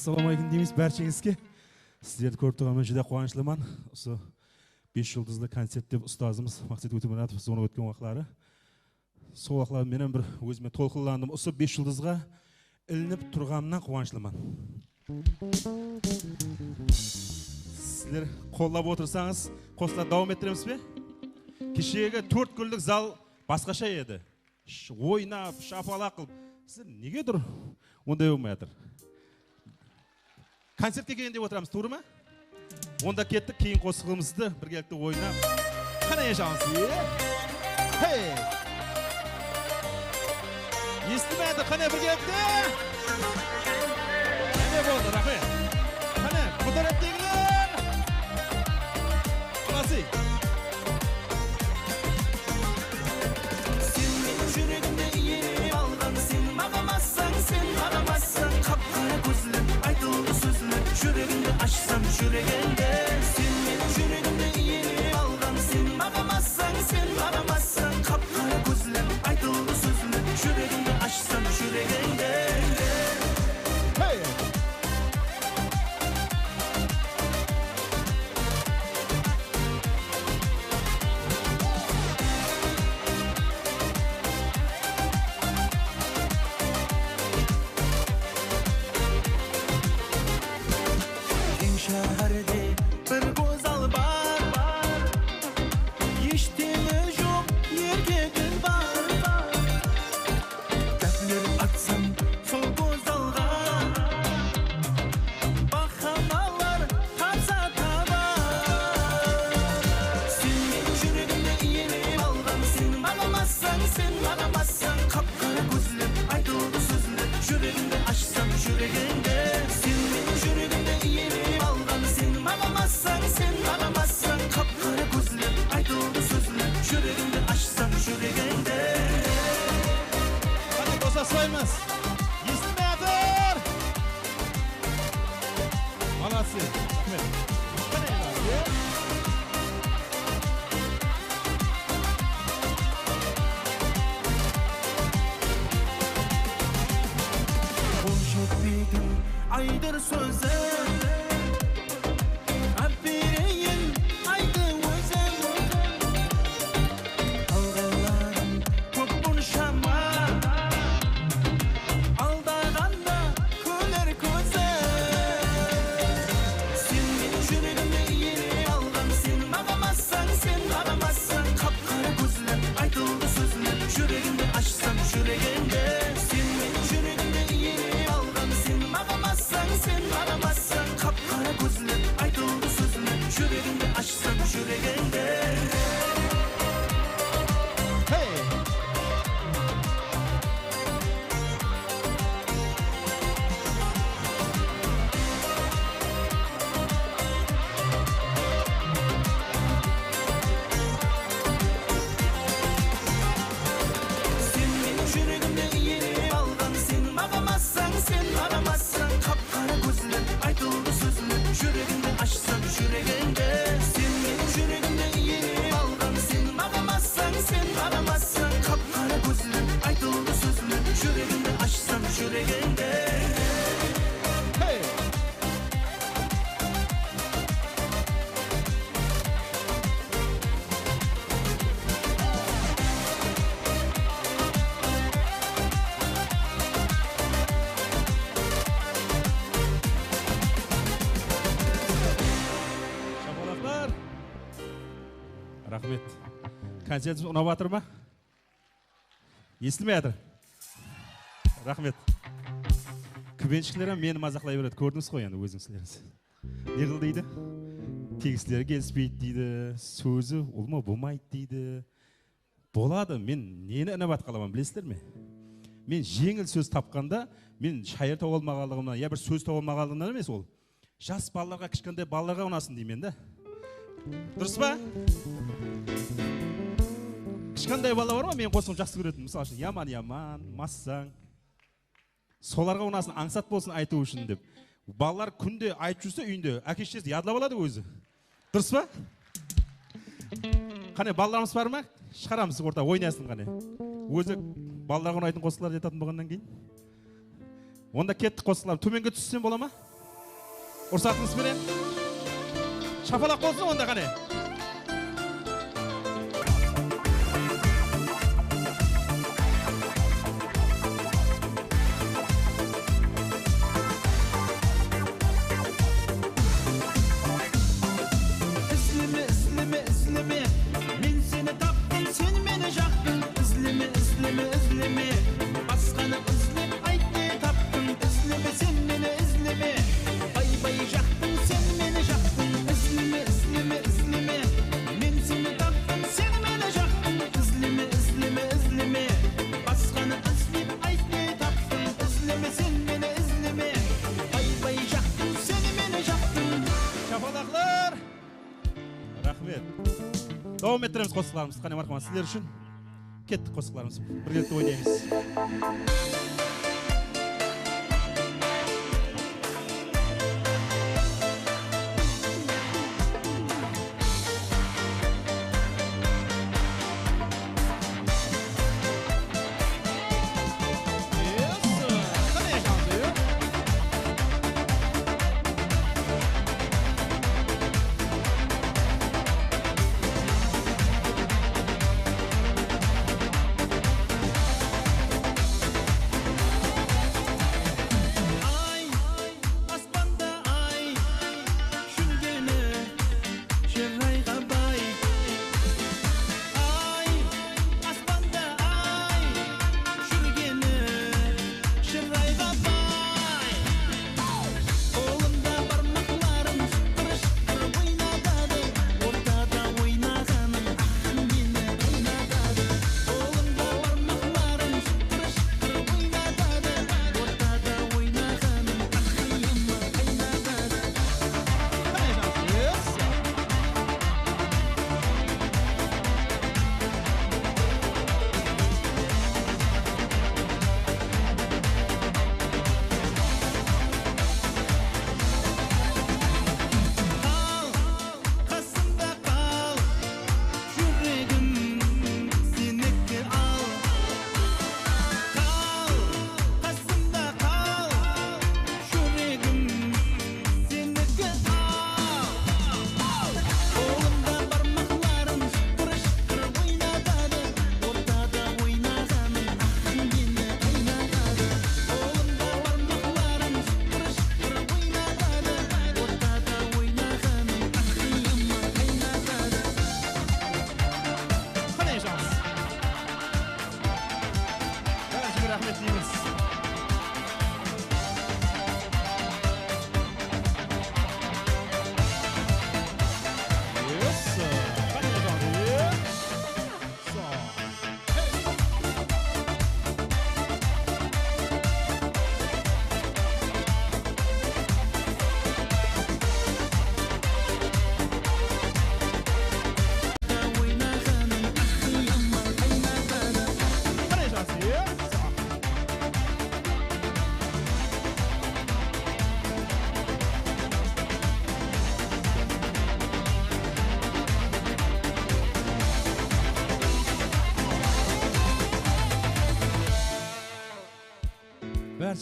[SPEAKER 12] Ассалаумағалейкум дейміз бәршеңізге. Сіздерді көріп тұрғаныма жүдә қуаныштымын. Осы 5 жұлдызды концерт деп ұстазымыз Мақсат Өтемұратов соны өткен уақытлары. Сол уақытлары менен бір өзіме толқынландым. Осы 5 жұлдызға ілініп тұрғанымнан қуаныштымын. Сіздер қолдап отырсаңыз, қосыла дауам еттіреміз бе? Кешегі 4 күндік зал басқаша еді. Ойнап, шапалақ қылып. Сіздер неге тұр? Ондай болмай жатыр. Концертке келген деп отырамыз, тура ма? Онда кеттік, кейін қосылғымызды біргелікті ойнап. Қана ешамыз, Хей! Естімеді, қане біргелікті? Қане болды, рахмет. Қане, бұтар әттегілер! Аласы.
[SPEAKER 4] Сен менің жүрегімде иелеп алған, сен бағамасаң, сен қарамасаң, қап-қара көзлі, айтылды сөзлі, жүрегімді ашсам жүрегіңде. Сен менің жүрегімде иелеп алған, сен бағамасаң, сен қарамасаң, қап-қара көзлі, айтылды сөзлі, жүрегімді ашсам жүрегіңде. Şehirde bir güzel bar, eşitimi yok, yerge gül var. Dertleri atsam sol güzelga, bahanalar hazataba. Sen benim yüreğimde iğnelip algan, sen bağlamazsan, sen bağlamazsan, kapkara gözlü, aydıldı sözlü, yüreğimde açsam yüreğinde. Sen benim yüreğimde iğnelip algan, sen bağlamazsan, sen bağlamazsan, kapkara gözlü, aydıldı sözlü, yüreğimde açsam yüreğinde.
[SPEAKER 12] Hadi dosta soymaz. Естімәдір! Молодцы. Рахмет. Қане ешамыз,
[SPEAKER 4] Қол жетпеген айдар сөзі, әперейін айды өзім. Алғайларым көп бұншама, алдағанда көлер көзі. Сен менің жүрегімде иелеп алған, сен бағамасаң, сен қарамасаң, қап-қара көзлі, айтылды сөзлі, жүрегімді ашсам жүрегіңде. Сен менің жүрегімде иелеп алған, сен бағамасаң, сен қарамасаң, қап-қара көзлі, айтылды сөзлі, жүрегімді ашсам жүрегіңде. Sen benim yüreğimde iğnelip algan, sen bağlamazsan, sen aramazsan, kapkara gözlü, aydıldı sözlü, yüreğimde açsam yüreğinde. Sen benim yüreğimde iğnelip algan, sen bağlamazsan, sen aramazsan, kapkara gözlü, aydıldı sözlü, yüreğimde açsam yüreğinde.
[SPEAKER 12] шапалақтар. Рахмет. Концертіміз ұнап жатыр ма? Естілмей жатыр? Рахмет. Күбеншілер мені мазақлай береді, көрдіңіз ғой енді өзіңіздеріңіз. Не қыл дейді? Тегістері келіспейді дейді, сөзі олма болмайды дейді. Болады, мен нені інабат қаламын, білесіздер ме? Мен жеңіл сөз тапқанда, мен шайыр тауып алмағандығымнан, я бір сөз тауып алмағандығымнан емес ол. Жас балаларға, кішкентай балаларға ұнасын деймен да. Дұрыс па? Кішкентай бала бар ма, мен қосылып жақсы көретін. Мысалы үшін, яман, массаң. Соларға ұнасын, аңсат болсын айту үшін деп. Балалар күнде айтып жүрсе үйінде, әке-шешесі ядлап алады өзі. Дұрыс па? Қане, балаларымыз бар ма? Шығарамыз орта, ойнайсың қане. Өзі балаларға ұнайтын қосылар жетатын болғаннан кейін. Онда кеттік қосылар. Төменге түссем бола ма? Ұрсатыңыз менен. Шапалақ болсын онда қане. Davam ettiremiz qo'shiqlarimiz. Qani marhamat, sizlar uchun ketdik qo'shiqlarimiz. Birgalikda o'ynaymiz.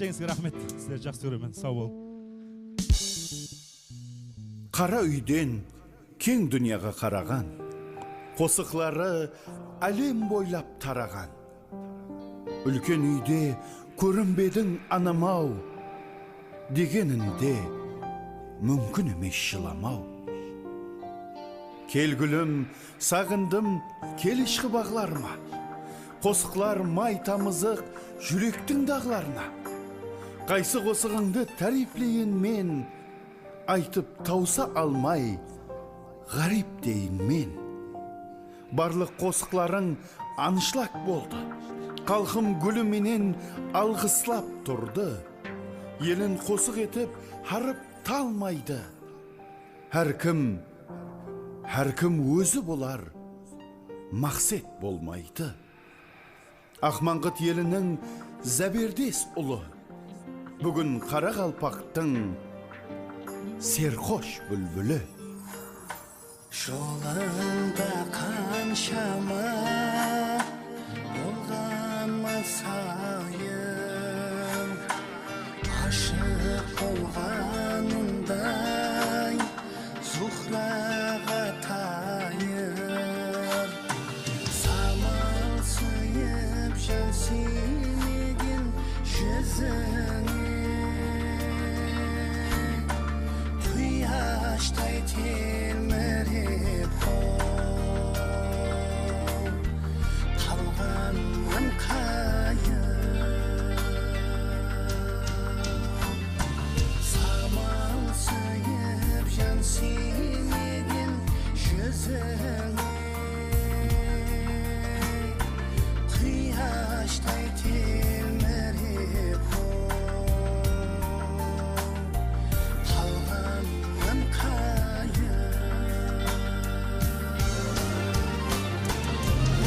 [SPEAKER 12] Barchangizga rahmet. Sizlar жақсы көремін. Sağ бол.
[SPEAKER 1] Қара үйден кең дүнияға қараған, қосықлары әлем бойлап тараған. Үлкен үйде көрінбедің анамау, дегенінде мүмкін емес жыламау. Келгүлім, сағындым, келішқы бағларыма, қосықлар май тамызық жүректің дағларына. Қайсы қосығыңды тәріплейін мен, айтып тауса алмай, ғарип дейін мен. Барлық қосықларың аншлак болды, қалқым гүліменен алғыслап тұрды. Елін қосық етіп, харып талмайды. Әркім өзі болар, мақсет болмайды. Ақмаңғыт елінің зәбердес ұлы, бүгін қара қалпақтың серхош бүлбүлі.
[SPEAKER 5] Жолыңда қаншама болған масайын, ашық болғанында жүзіңе құяштай телміріп қалғанмын қайыр самал сүйіп жан сүймеген жүзіңе құяштай телміріп қалғанмын қайыр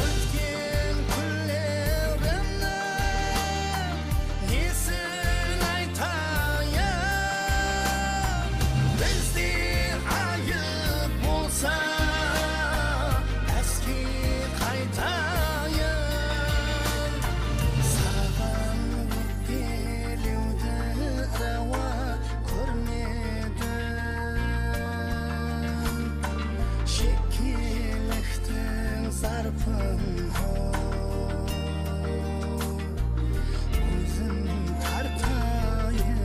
[SPEAKER 5] өткен күндерімнің несін айтайын бізде айып болса әске қайтайын саған өкпелеуді рауа көрмедім шекеліктің зарпын өзім тартайын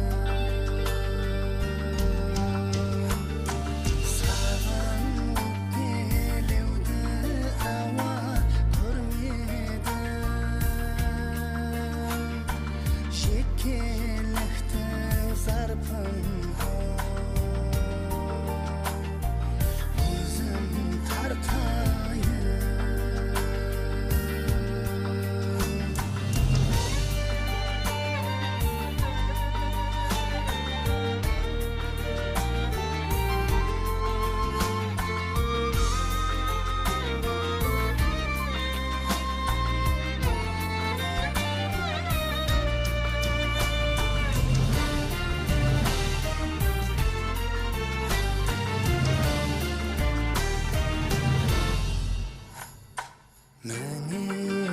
[SPEAKER 5] саған өкпелеуді рауа көрмедім шекеліктің зарпын өзім тартайын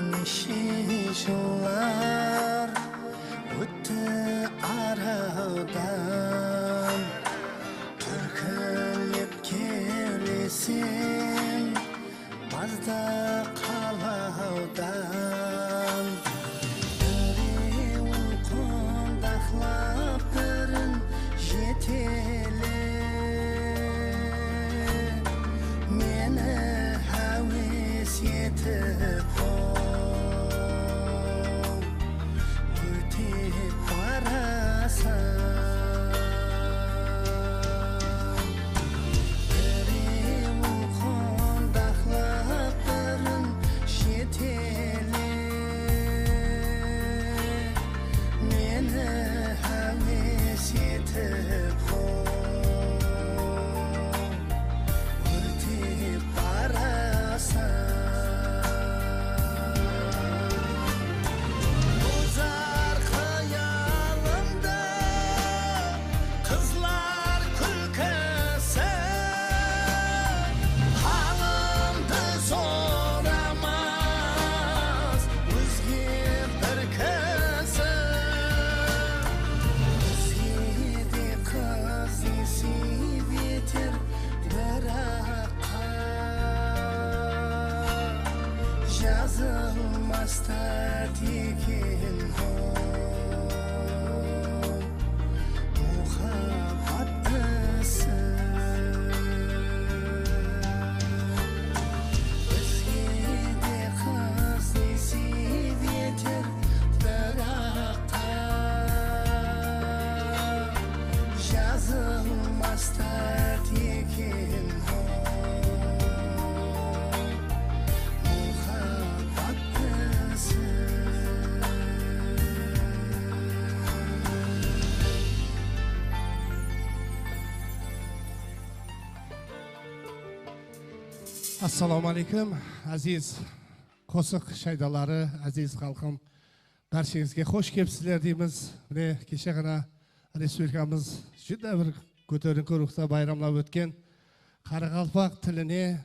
[SPEAKER 5] неше жылдар өтті арадан түркілеп келесем базда қалаудан біреуін құндақлап бірін жетеле мені әуес етіп өтеп барасың біреуін құндақлап бірін жетеле мені әуес етіп өтеп барасың бозар қиялымда қызлар күлкісі халымды сорамас өзге бір кісі бізге де қыз есіп етер біраққа жазылмас дерт екен мұхаббат ісі бізге де қыз есіп етер біраққа жазылмас дерт екен мұхаббат ісі
[SPEAKER 13] ассалаумағалейкум әзиз қосық шайдалары, әзиз халқым, баршаңызге қош келіпсіздер дейміз. Міне кеше ғана республикамыз жүдә бір көтеріңкі рухта байрамлап өткен Қарақалпақ тіліне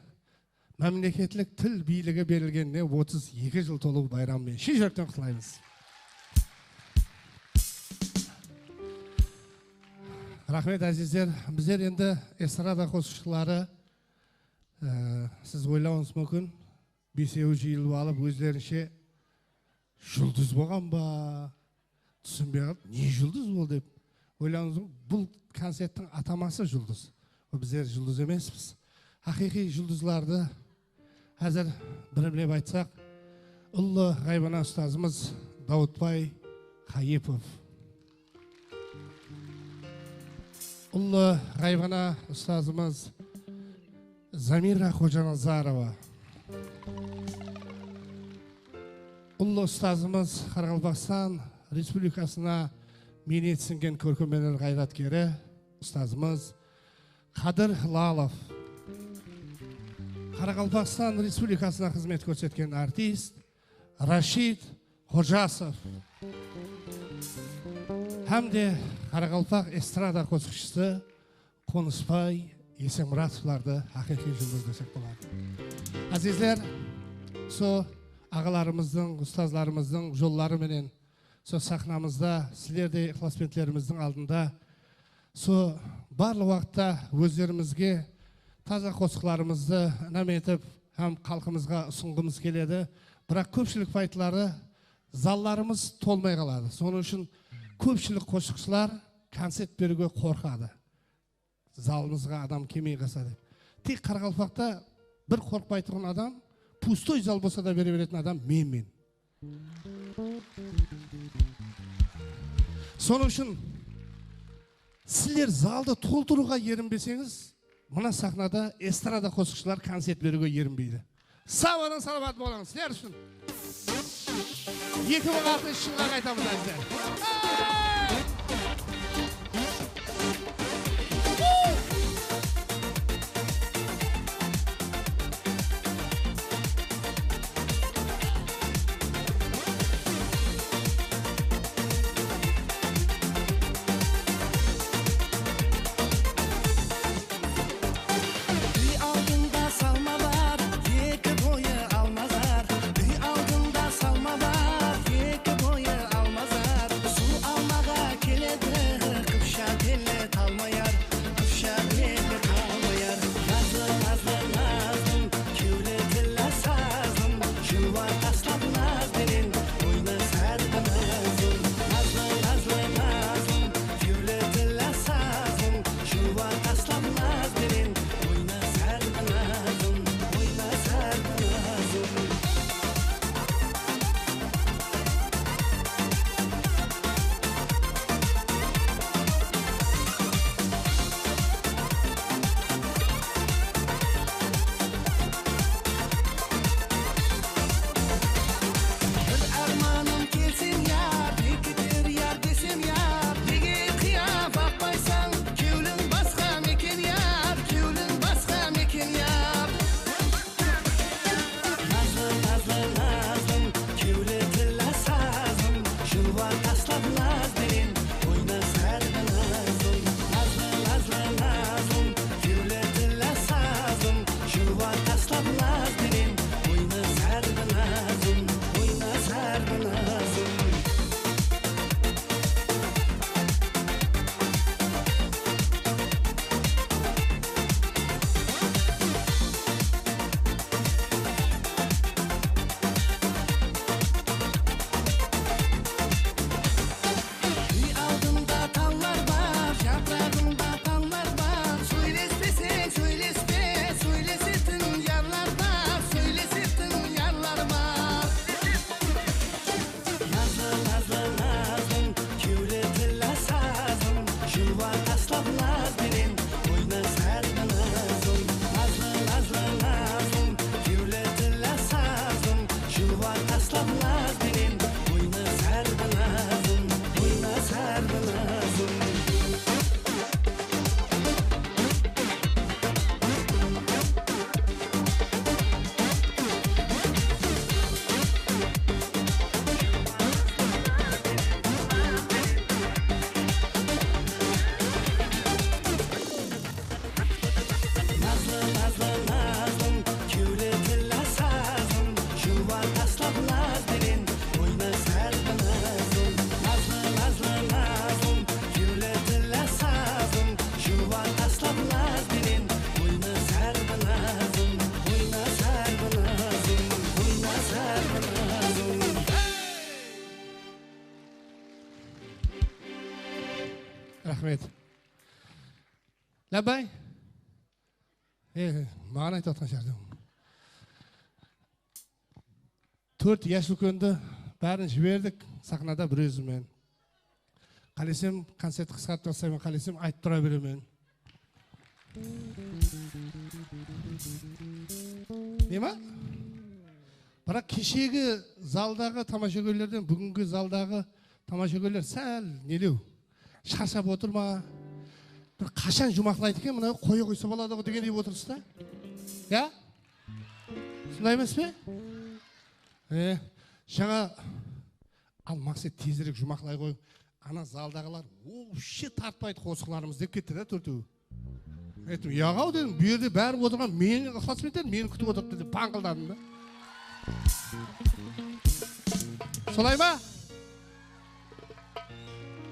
[SPEAKER 13] мемлекеттік тіл билігі берілгеніне 32 жыл толу байраммен шын жүректен құттықтаймыз. Рахмет әзіздер, біздер енді эстрада қосушылары сіз ойлауыңыз мүмкін, бесеуі жиылып алып өздерінше жұлдыз болған ба, түсі түсінбей қалып не жұлдыз ол деп ойлаңыз. Бұл концерттің атамасы жұлдыз. Біздер жұлдыз емеспіз. Хақиқи жұлдызларды қазір бірімлеп айтсақ, ұлы ғайбана ұстазымыз Дауытбай Қайыпов, ұлы ғайбана ұстазымыз Замира Қожаназарова, ұлы ұстазымыз Қарақалпақстан Республикасына менет сіңген көркемөнер қайраткері ұстазымыз Қадыр Лалов, Қарақалпақстан Республикасына қызмет көрсеткен артист Рашид Қожасов, hamde Қарақалпақ эстрада қосықшысы Қонысбай Есенмұратовларды хақиқи жұлдыз десек болады. Азизлер, со ағаларымыздың, ұстазларымыздың жоллары менен со сахнамызда, сіздерде ықыласпентлеріміздің алдында со барлық уақытта өздерімізге таза қосықларымызды наметіп, һәм халқымызға ұсынғымыз келеді. Бірақ көпшілік файтлары залларымыз толмай қалады. Соның үшін көпшілік қосықшылар концерт беруге қорқады. Залымызға адам келмей қалса деп. Тек Қарақалпақта бір қорқпай тұрған адам, пустой зал болса да бере беретін адам мен. Соның үшін сіздер залды толтыруға ерінбесеңіз, мына сахнада эстрада қосықшылар концерт беруге ерінбейді. Сау саламат болыңыз сіздер үшін. 2006 жылға қайтамыз әзір.
[SPEAKER 5] Үй алдында салма бар, екі бойы алмазар. Су
[SPEAKER 13] Рахмет. Ләбай. Маған айтып отқан шығардың. 4 яш үлкенді бәрін жібердік сахнада бір өзімен. Қалесем концертті қысқартып жасаймын, қалесем айтып тұра беремін. Не ма? Бірақ кешегі залдағы тамашагерлерден бүгінгі залдағы тамашагерлер сәл нелеу. Шаршап отыр ма? Bir қашан жұмақлайды екен, мына қоя қойса болады ғой дегендей отырсыз да? Я? Сондай емес пе? Жаңа ал мақсат тезірек жұмақлай қой. Ана залдағылар вообще тартпайды қосықларымыз деп кетті да төртеу. Айтым, яғау дедім, бұл жерде бәрі отырған мені ықыласметер, мені күтіп отырды деп паңқылдадым да. Солай ма?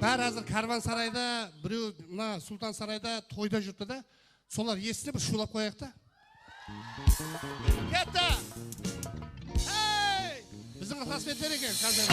[SPEAKER 13] Бәрі әзір Карван сарайда, біреу мына Сұлтан сарайда тойда жүрді да, солар есіне бір шулап қояйық та. Кетті! Ей! Біздің ықыласметтер екен қазір.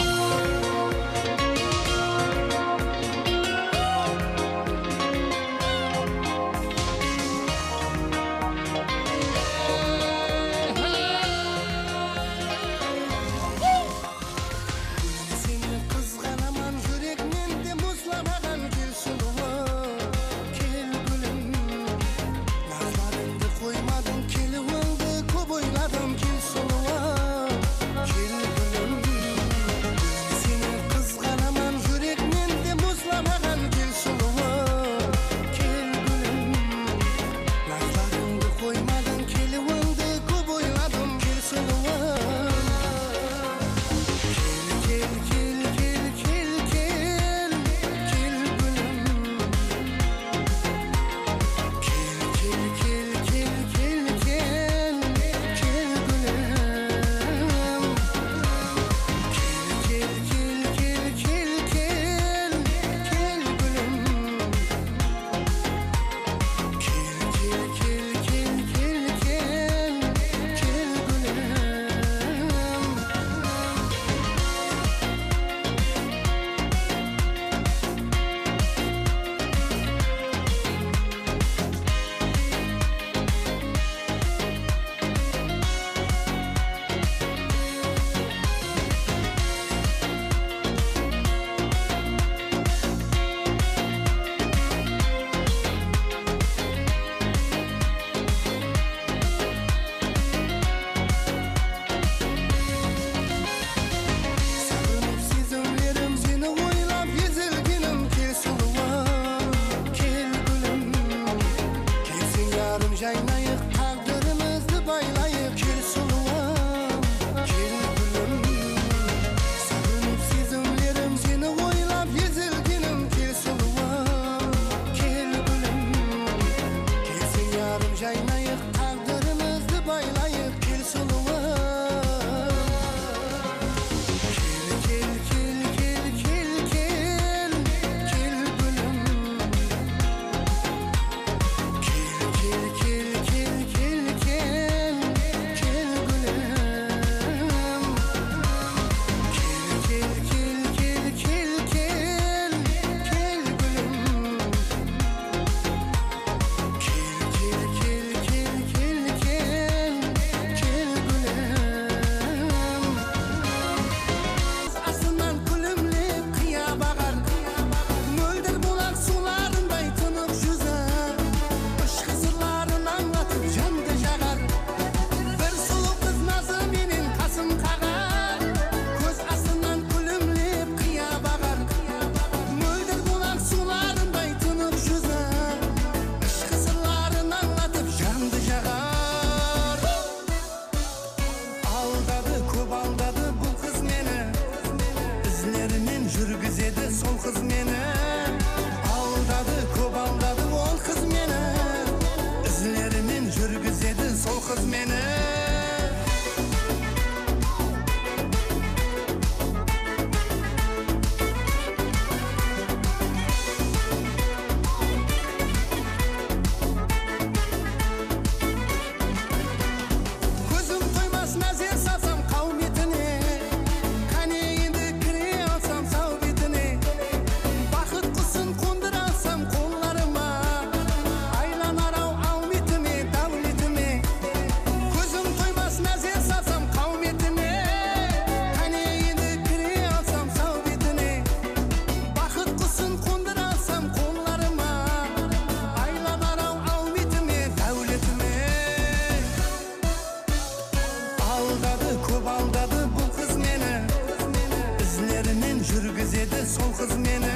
[SPEAKER 5] сол қыз мені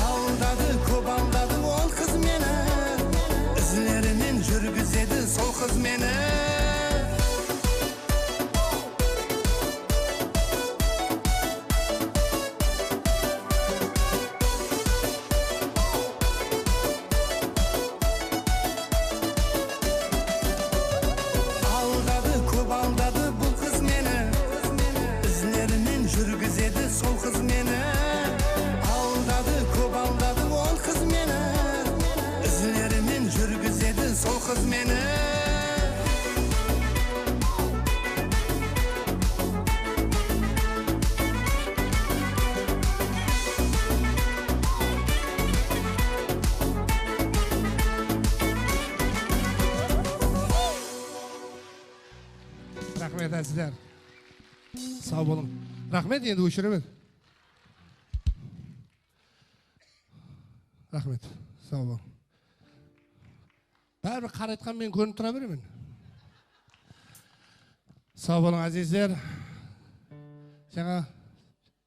[SPEAKER 5] алдады көп алдады ол қыз мені ізлерінен жүргізеді сол қыз мені сол қыз мені алдады көп алдады ол қыз мені ізлерімен жүргізеді сол қыз мені
[SPEAKER 13] рахмет әзілер сау болың рахмет енді өшіремін рахмет сау бол бәрібір қарайтқан мен көрініп тұра беремін сау болың әзіздер жаңа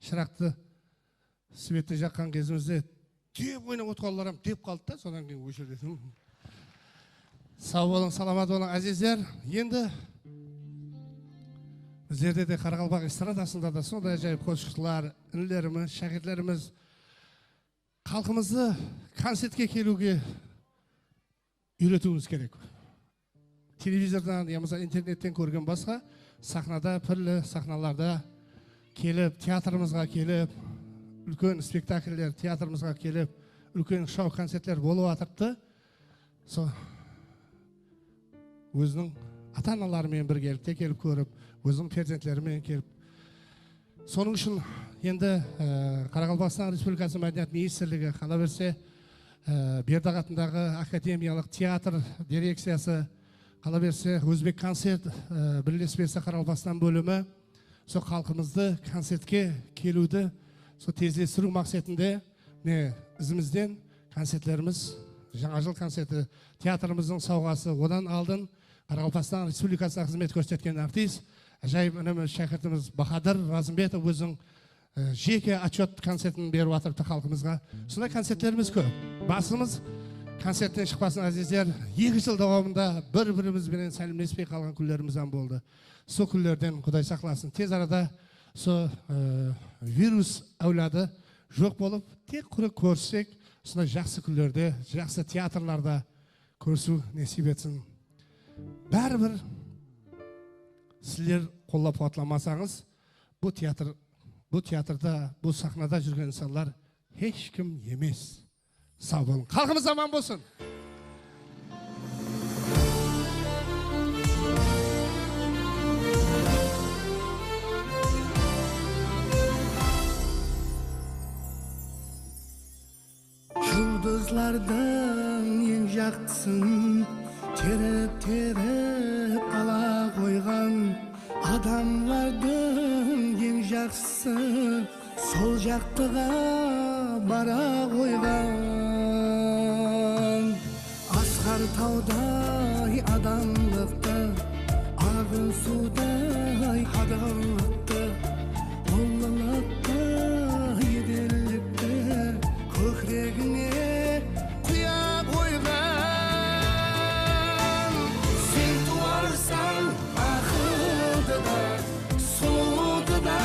[SPEAKER 13] шырақты светті жаққан кезімізде деп ойнап отқанларым деп қалды да содан кейін өшір дедім сау болың саламат болың әзіздер енді біздерде де Қарақалпақ эстрадасында да сондай жайып қосшылар інілеріміз шәкіртлеріміз халқымызды концертке келуге үйретуіміз керек телевизордан болмаса интернеттен көрген басқа сахнада түрлі сахналарда келіп театрымызға келіп үлкен спектакльдер театрымызға келіп үлкен шоу концерттер болып жатырды сол өзінің ата аналарымен біргелікте келіп көріп өзінің перзентлерімен келіп соның үшін енді Қарақалпақстан Республикасы Мәдениет министрлігі қала берсе Бердіғ атындағы академиялық театр дирекциясы қала берсе өзбек концерт бірлеспесі Қарақалпақстан бөлімі сол халқымызды концертке келуді сол тезлестіру мақсатында ізімізден концертлеріміз жаңа жыл концерті театрымыздың сауғасы одан алдын Қарақалпақстан Республикасына қызмет көрсеткен артист әжайып ініміз шәкіртіміз Бахадыр Разымбетов өзінің жеке отчет концертін беріп жатырды халқымызға сондай концерттеріміз көп басымыз концерттен шықпасын әзіздер 2 жыл дауамында бір-бірімізбенен сәлемдеспей қалған күндеріміз болды сол күндерден Құдай сақласын тез арада сол вирус әулады жоқ болып тек құр көрсек сондай жақсы күндерде жақсы театрларда көрсу несіп етсін бәрібір сіздер қолдап қуатламасаңыз бұл театрда бұл сахнада жүрген инсандар ешкім емес сау болың халқымыз аман болсын
[SPEAKER 5] жұлдызлардың ең жақсысын теріп ала қойған адамлардың ең жақсысы сол жақтыға бара қойған асқар таудай адамлықты ағын судай адалдықты ұлылықты еделікті көкірегіне құя қойған сен туарсаң ақылды да сұлуды да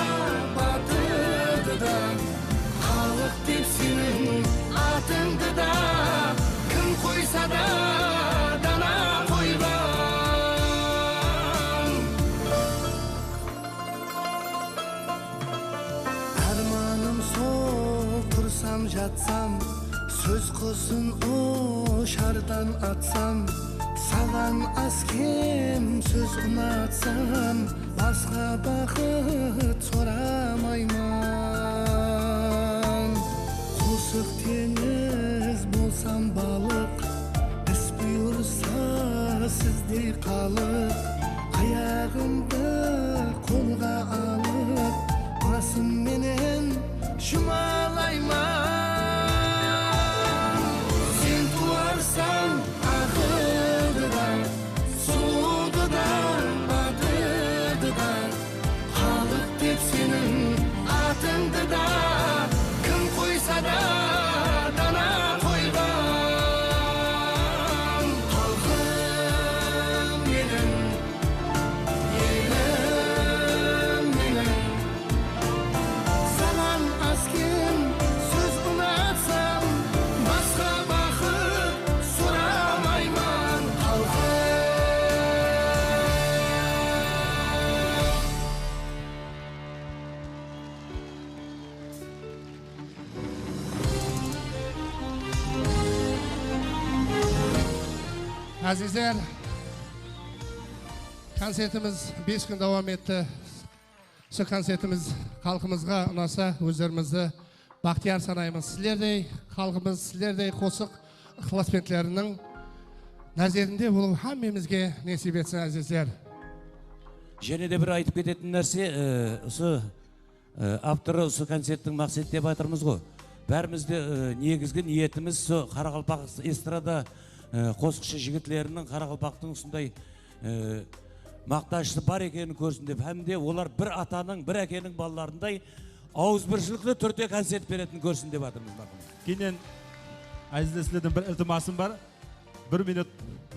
[SPEAKER 5] батырды да халық деп сенің атыңды да кім қойса да дана қойған арманым сол тұрсам жатсам сөз құсын ошардан атсам саған аз кем сөз ұнатсам басқа бақыт сұрамаймын қосық теңіз болсам балық іс бұйырса сіздей қалып аяғымды қолға алып басымменен жұмалаймын сен туарсаң ақылды да сұлуды да батырды да халық деп сенің атың
[SPEAKER 13] Azizler, konsertimiz 5 gün devam etti. Şu konsertimiz halkımızga unasa özlerimizni baxtiyar sanaymiz. Sizlerdey halkımız, sizlerdey qo'shiq ixlosmandlarining nazarinde bulup hammamizga nasip etsin azizler.
[SPEAKER 6] Және де бір айтып кететін нәрсе, осы авторы осы концерттің мақсаты деп айтырмыз ғой. Бәрімізде негізгі ниетіміз со Қарақалпақ эстрада қосқышы жігітлерінің Қарақалпақтың осындай мақташысы бар екенін көрсін деп, һәм де олар бір атаның, бір әкенің балаларындай ауызбіршілікті түрде концерт беретінін көрсін деп жатырмыз.
[SPEAKER 12] Кейіннен әзіздесілердің бір ілтимасым бар. 1 минут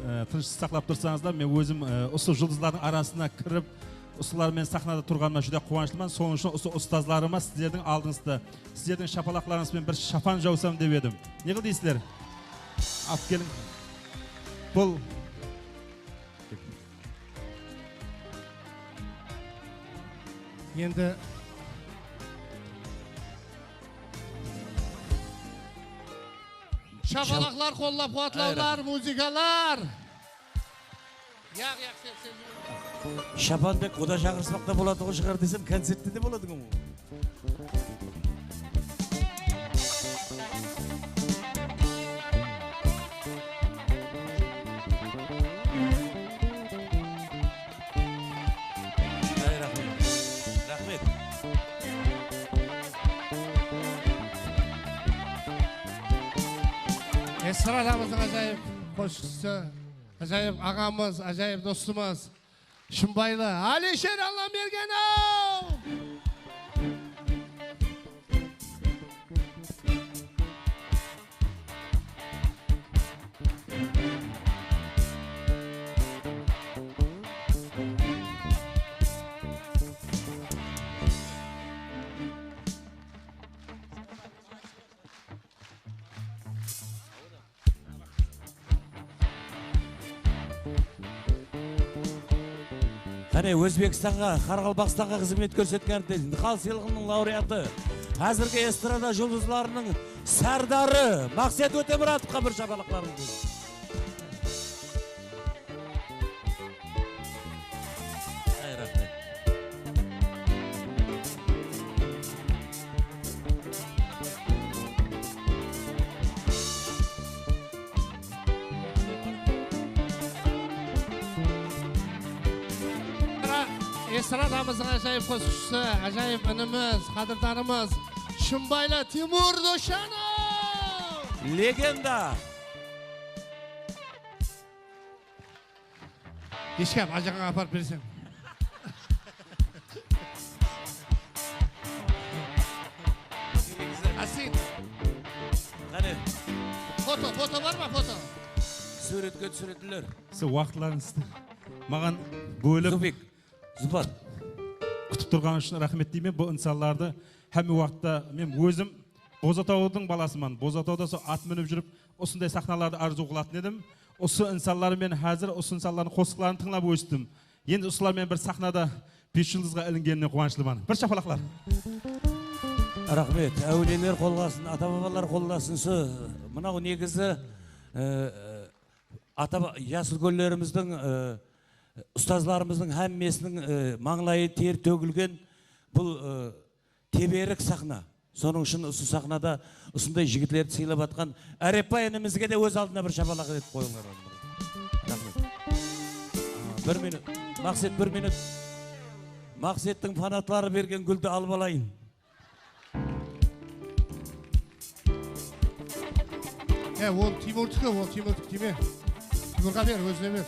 [SPEAKER 12] тыныштық сақлап тұрсаңыздар, мен өзім осы жұлдыздардың арасына кіріп, осылармен сахнада тұрғаныма жүде қуаныштымын. Соның үшін осы ұстазларыма сіздердің алдыңызда, сіздердің шапалақларыңызбен бір шапан жаусам деп едім. Не қыл дейсіздер? Алып келің. Бұл
[SPEAKER 13] енді şapalaklar, kollap kuatlaular, muzikalar.
[SPEAKER 6] Шапандек құда шақырсымақта болады ғой шығар десем, концертте де болады ғой. Рахмет.
[SPEAKER 13] Esradamızın acayip koşkusu, acayip ağamız, acayip dostumuz, Şımbaylı Alişer Allamergenov.
[SPEAKER 6] Қане Өзбекстанға, Қарақалпақстанға қызмет көрсеткен Нықал сыйлығының лауреаты, қазіргі эстрада жұлдызларының сардары Мақсет Өтемұратовқа бір шапалақтарыңыз. Рахмет.
[SPEAKER 13] Esradamızın acayip koşkusu, acayip önümüz, kadırdanımız, Şımbaylı Timur Doşanov.
[SPEAKER 6] Legenda.
[SPEAKER 13] Eşkep, acıqan aparıp versin. Asin.
[SPEAKER 6] Қане.
[SPEAKER 13] Foto var mı foto?
[SPEAKER 6] Суретке түсіретілер.
[SPEAKER 12] Сіз уақытларыңызды маған бөліп
[SPEAKER 6] Зұпат.
[SPEAKER 12] Күтіп тұрған үшін рахмет деймін. Бұл инсанларды һәм уақытта мен өзім Бозатаудың баласымын. Бозатауда ат мініп жүріп, осындай сахналарды арзу қылатын едім. Осы инсанлармен қазір осы инсанлардың қосқыларын тыңлап өстім. Енді осылармен бір сахнада 5 жұлдызға ілінгеніне қуаныштымын. Бір шапалақлар.
[SPEAKER 6] Рахмет. Әулиелер қолғасын, ата-бабалар қолғасын. Мынау негізі ясылгөллеріміздің ұстазларымыздың әммесінің маңлайы тер төгілген бұл теберік сахна. Соның үшін осы сахнада ұсындай жігітлерді сыйлап атқан Әрепбай інімізге де өз алдына бір шапалақ етіп қойыңдар. Рахмет. 1 минут. Мақсет 1 минут. Мақсеттің фанатлары берген гүлді алып алайын.
[SPEAKER 13] Ол Тимурдікі, ол Тимурдік деме. Тимурға бер, өзіне бер.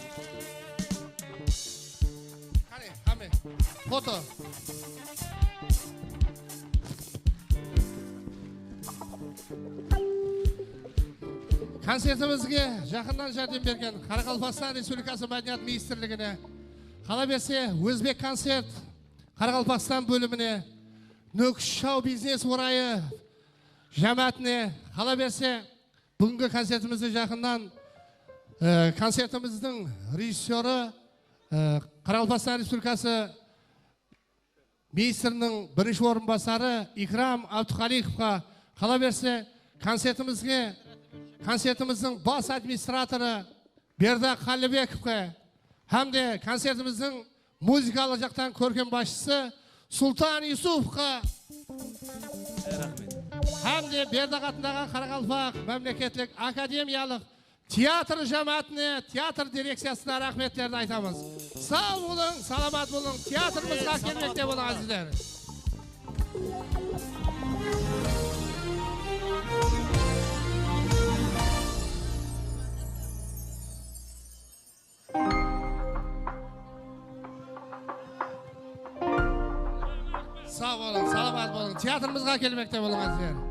[SPEAKER 13] Қане, фото. Концертімізге жақыннан жәрдем берген Қарақалпақстан Республикасы Мәдениет министрлігіне, қала берсе Өзбек концерт Қарақалпақстан бөліміне, Нөкіш шоу бизнес орайы жәмәтіне, қала берсе бүгінгі концертімізді жақыннан концертіміздің режиссері Қарақалпақстан Республикасы министрінің бірінші орынбасары Икрам Абдухаликовқа, қала берсе концертіміздің бас администраторы Бердақ Қалибековқа hamda konsertimizning muzikалық жақтан көркем басшысы Сұлтан Юсуфқа hamda Бердақ атындағы Қарақалпақ мемлекеттік академиялық театр жамаатына, театр дирекциясына рахметтерді айтамыз. Сау болың, саламат болың, театрымызға келмекте болың азиздер. Sağ olun, salamat olun. Tiyatrımızga gelmekte olun azizler.